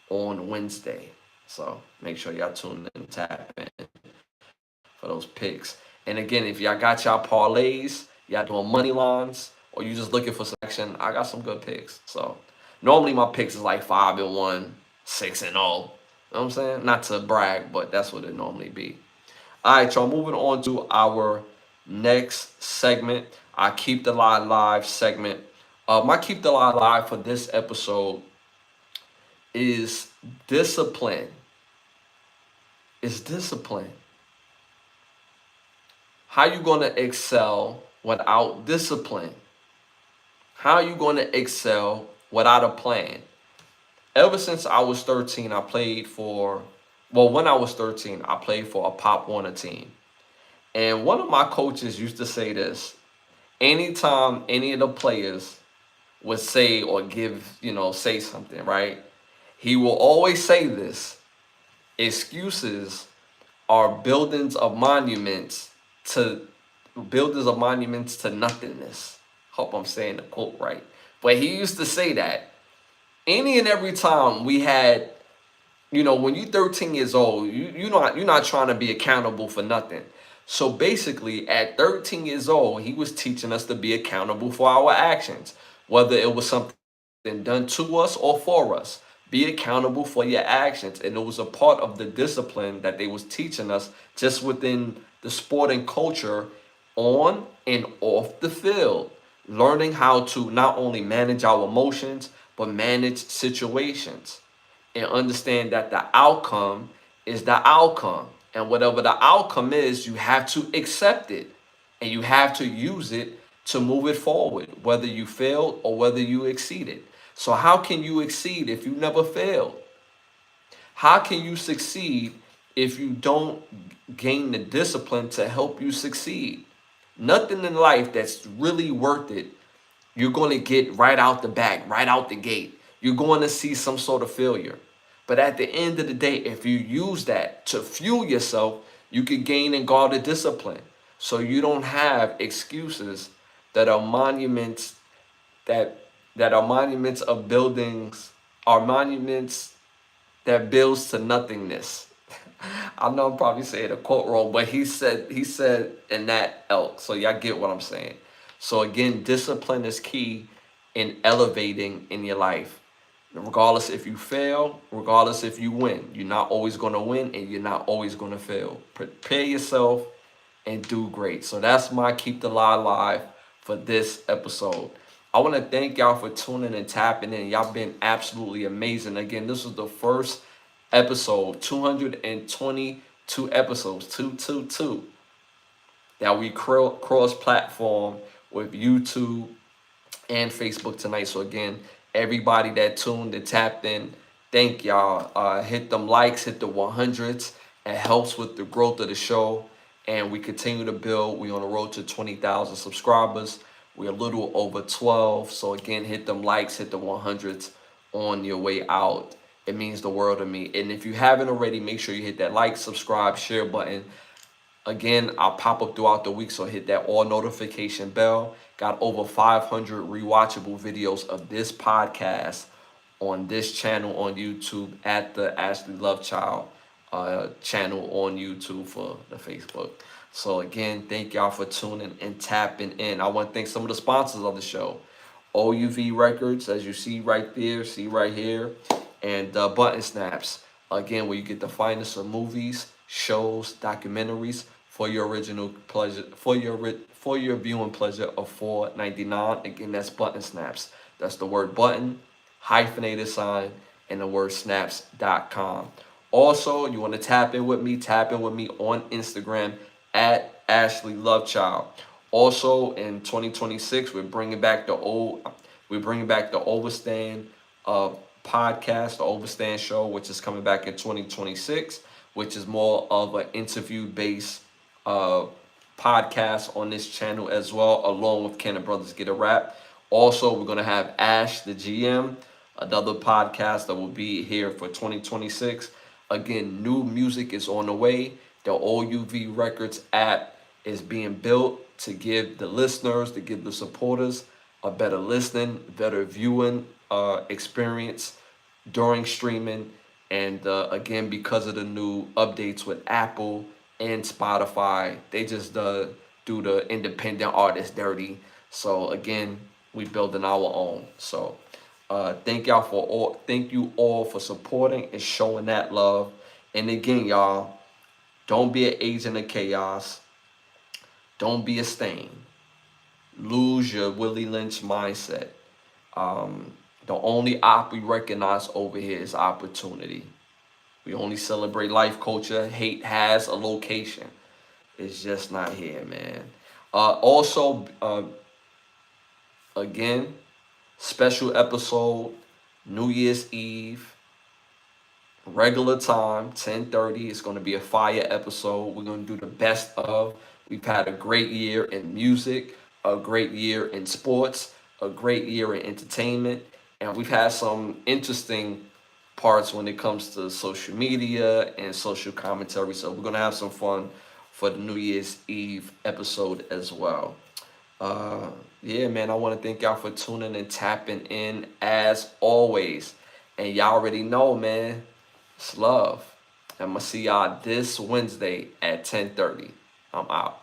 on Wednesday. So make sure y'all tune in and tap in for those picks. And again, if y'all got y'all parlays, y'all doing money lines, or you just looking for selection, I got some good picks. So normally my picks is like 5-1, 6-0. You know what I'm saying? Not to brag, but that's what it normally be. All right, y'all, moving on to our next segment, our Keep the Lie Live segment. My Keep the Lie Live for this episode is discipline. It's discipline. How you going to excel without discipline? How are you going to excel without a plan? Ever since I was 13, I played for, when I was 13, I played for a Pop Warner team. And one of my coaches used to say this: anytime any of the players would say or say something, right? He will always say this: excuses are buildings of monuments to nothingness. Hope I'm saying the quote right. But he used to say that any and every time we had, when you're 13 years old, you're not trying to be accountable for nothing. So basically, at 13 years old, he was teaching us to be accountable for our actions, whether it was something done to us or for us. Be accountable for your actions. And it was a part of the discipline that they was teaching us just within the sporting culture, on and off the field. Learning how to not only manage our emotions, but manage situations. And understand that the outcome is the outcome. And whatever the outcome is, you have to accept it. And you have to use it to move it forward, whether you failed or whether you exceeded. So how can you exceed if you never failed? How can you succeed if you don't gain the discipline to help you succeed? Nothing in life that's really worth it, you're going to get right out the back, right out the gate. You're going to see some sort of failure. But at the end of the day, if you use that to fuel yourself, you can gain and guard the discipline. So you don't have excuses that are monuments that are monuments of buildings, are monuments that builds to nothingness. I know I'm probably saying a quote wrong, but he said in that elk. So y'all get what I'm saying. So again, discipline is key in elevating in your life. Regardless if you fail, regardless if you win, you're not always going to win and you're not always going to fail. Prepare yourself and do great. So that's my Keep the Lie Live for this episode. I want to thank y'all for tuning and tapping in. Y'all been absolutely amazing. Again, this was the first episode 222 episodes, 222, that we cross-platform with YouTube and Facebook tonight. So again, everybody that tuned and tapped in, thank y'all. Hit them likes, hit the 100s. It helps with the growth of the show, and we continue to build. We on the road to 20,000 subscribers. We're a little over 12. So again, hit them likes, hit the 100s on your way out. It means the world to me. And if you haven't already, make sure you hit that like, subscribe, share button. Again, I'll pop up throughout the week, so hit that all notification bell. Got over 500 rewatchable videos of this podcast on this channel on YouTube at the Ashley Lovechild channel on YouTube for the Facebook. So again, thank y'all for tuning and tapping in. I want to thank some of the sponsors of the show. OUV Records, as you see right there, see right here, and Button Snaps. Again, where you get the finest of movies, shows, documentaries for your original pleasure, for your viewing pleasure of $4.99. Again, that's Button Snaps. That's the word button, hyphenated sign, and the word snaps.com. Also, you want to tap in with me on Instagram at Ashley Lovechild. Also, in 2026, we're bringing back the Overstand podcast, the Overstand show, which is coming back in 2026, which is more of an interview-based podcast on this channel as well, along with Can the Brothers Get a Rap. Also, we're going to have Ash, the GM, another podcast that will be here for 2026. Again, new music is on the way. The OUV Records app is being built to give the listeners, to give the supporters a better listening, better viewing experience during streaming. And again, because of the new updates with Apple and Spotify, they just do the independent artists dirty. So again, we building our own. So thank you all for supporting and showing that love. And again, y'all, don't be an agent of chaos. Don't be a stain. Lose your Willie Lynch mindset. The only op we recognize over here is opportunity. We only celebrate life culture. Hate has a location. It's just not here, man. Also, again, special episode, New Year's Eve, regular time, 10:30. It's going to be a fire episode. We're going to do the best of. We've had a great year in music, a great year in sports, a great year in entertainment, and we've had some interesting parts when it comes to social media and social commentary. So we're going to have some fun for the New Year's Eve episode as well. Yeah, man, I want to thank y'all for tuning and tapping in as always. And y'all already know, man, it's love. I'm going to see y'all this Wednesday at 10:30. I'm out.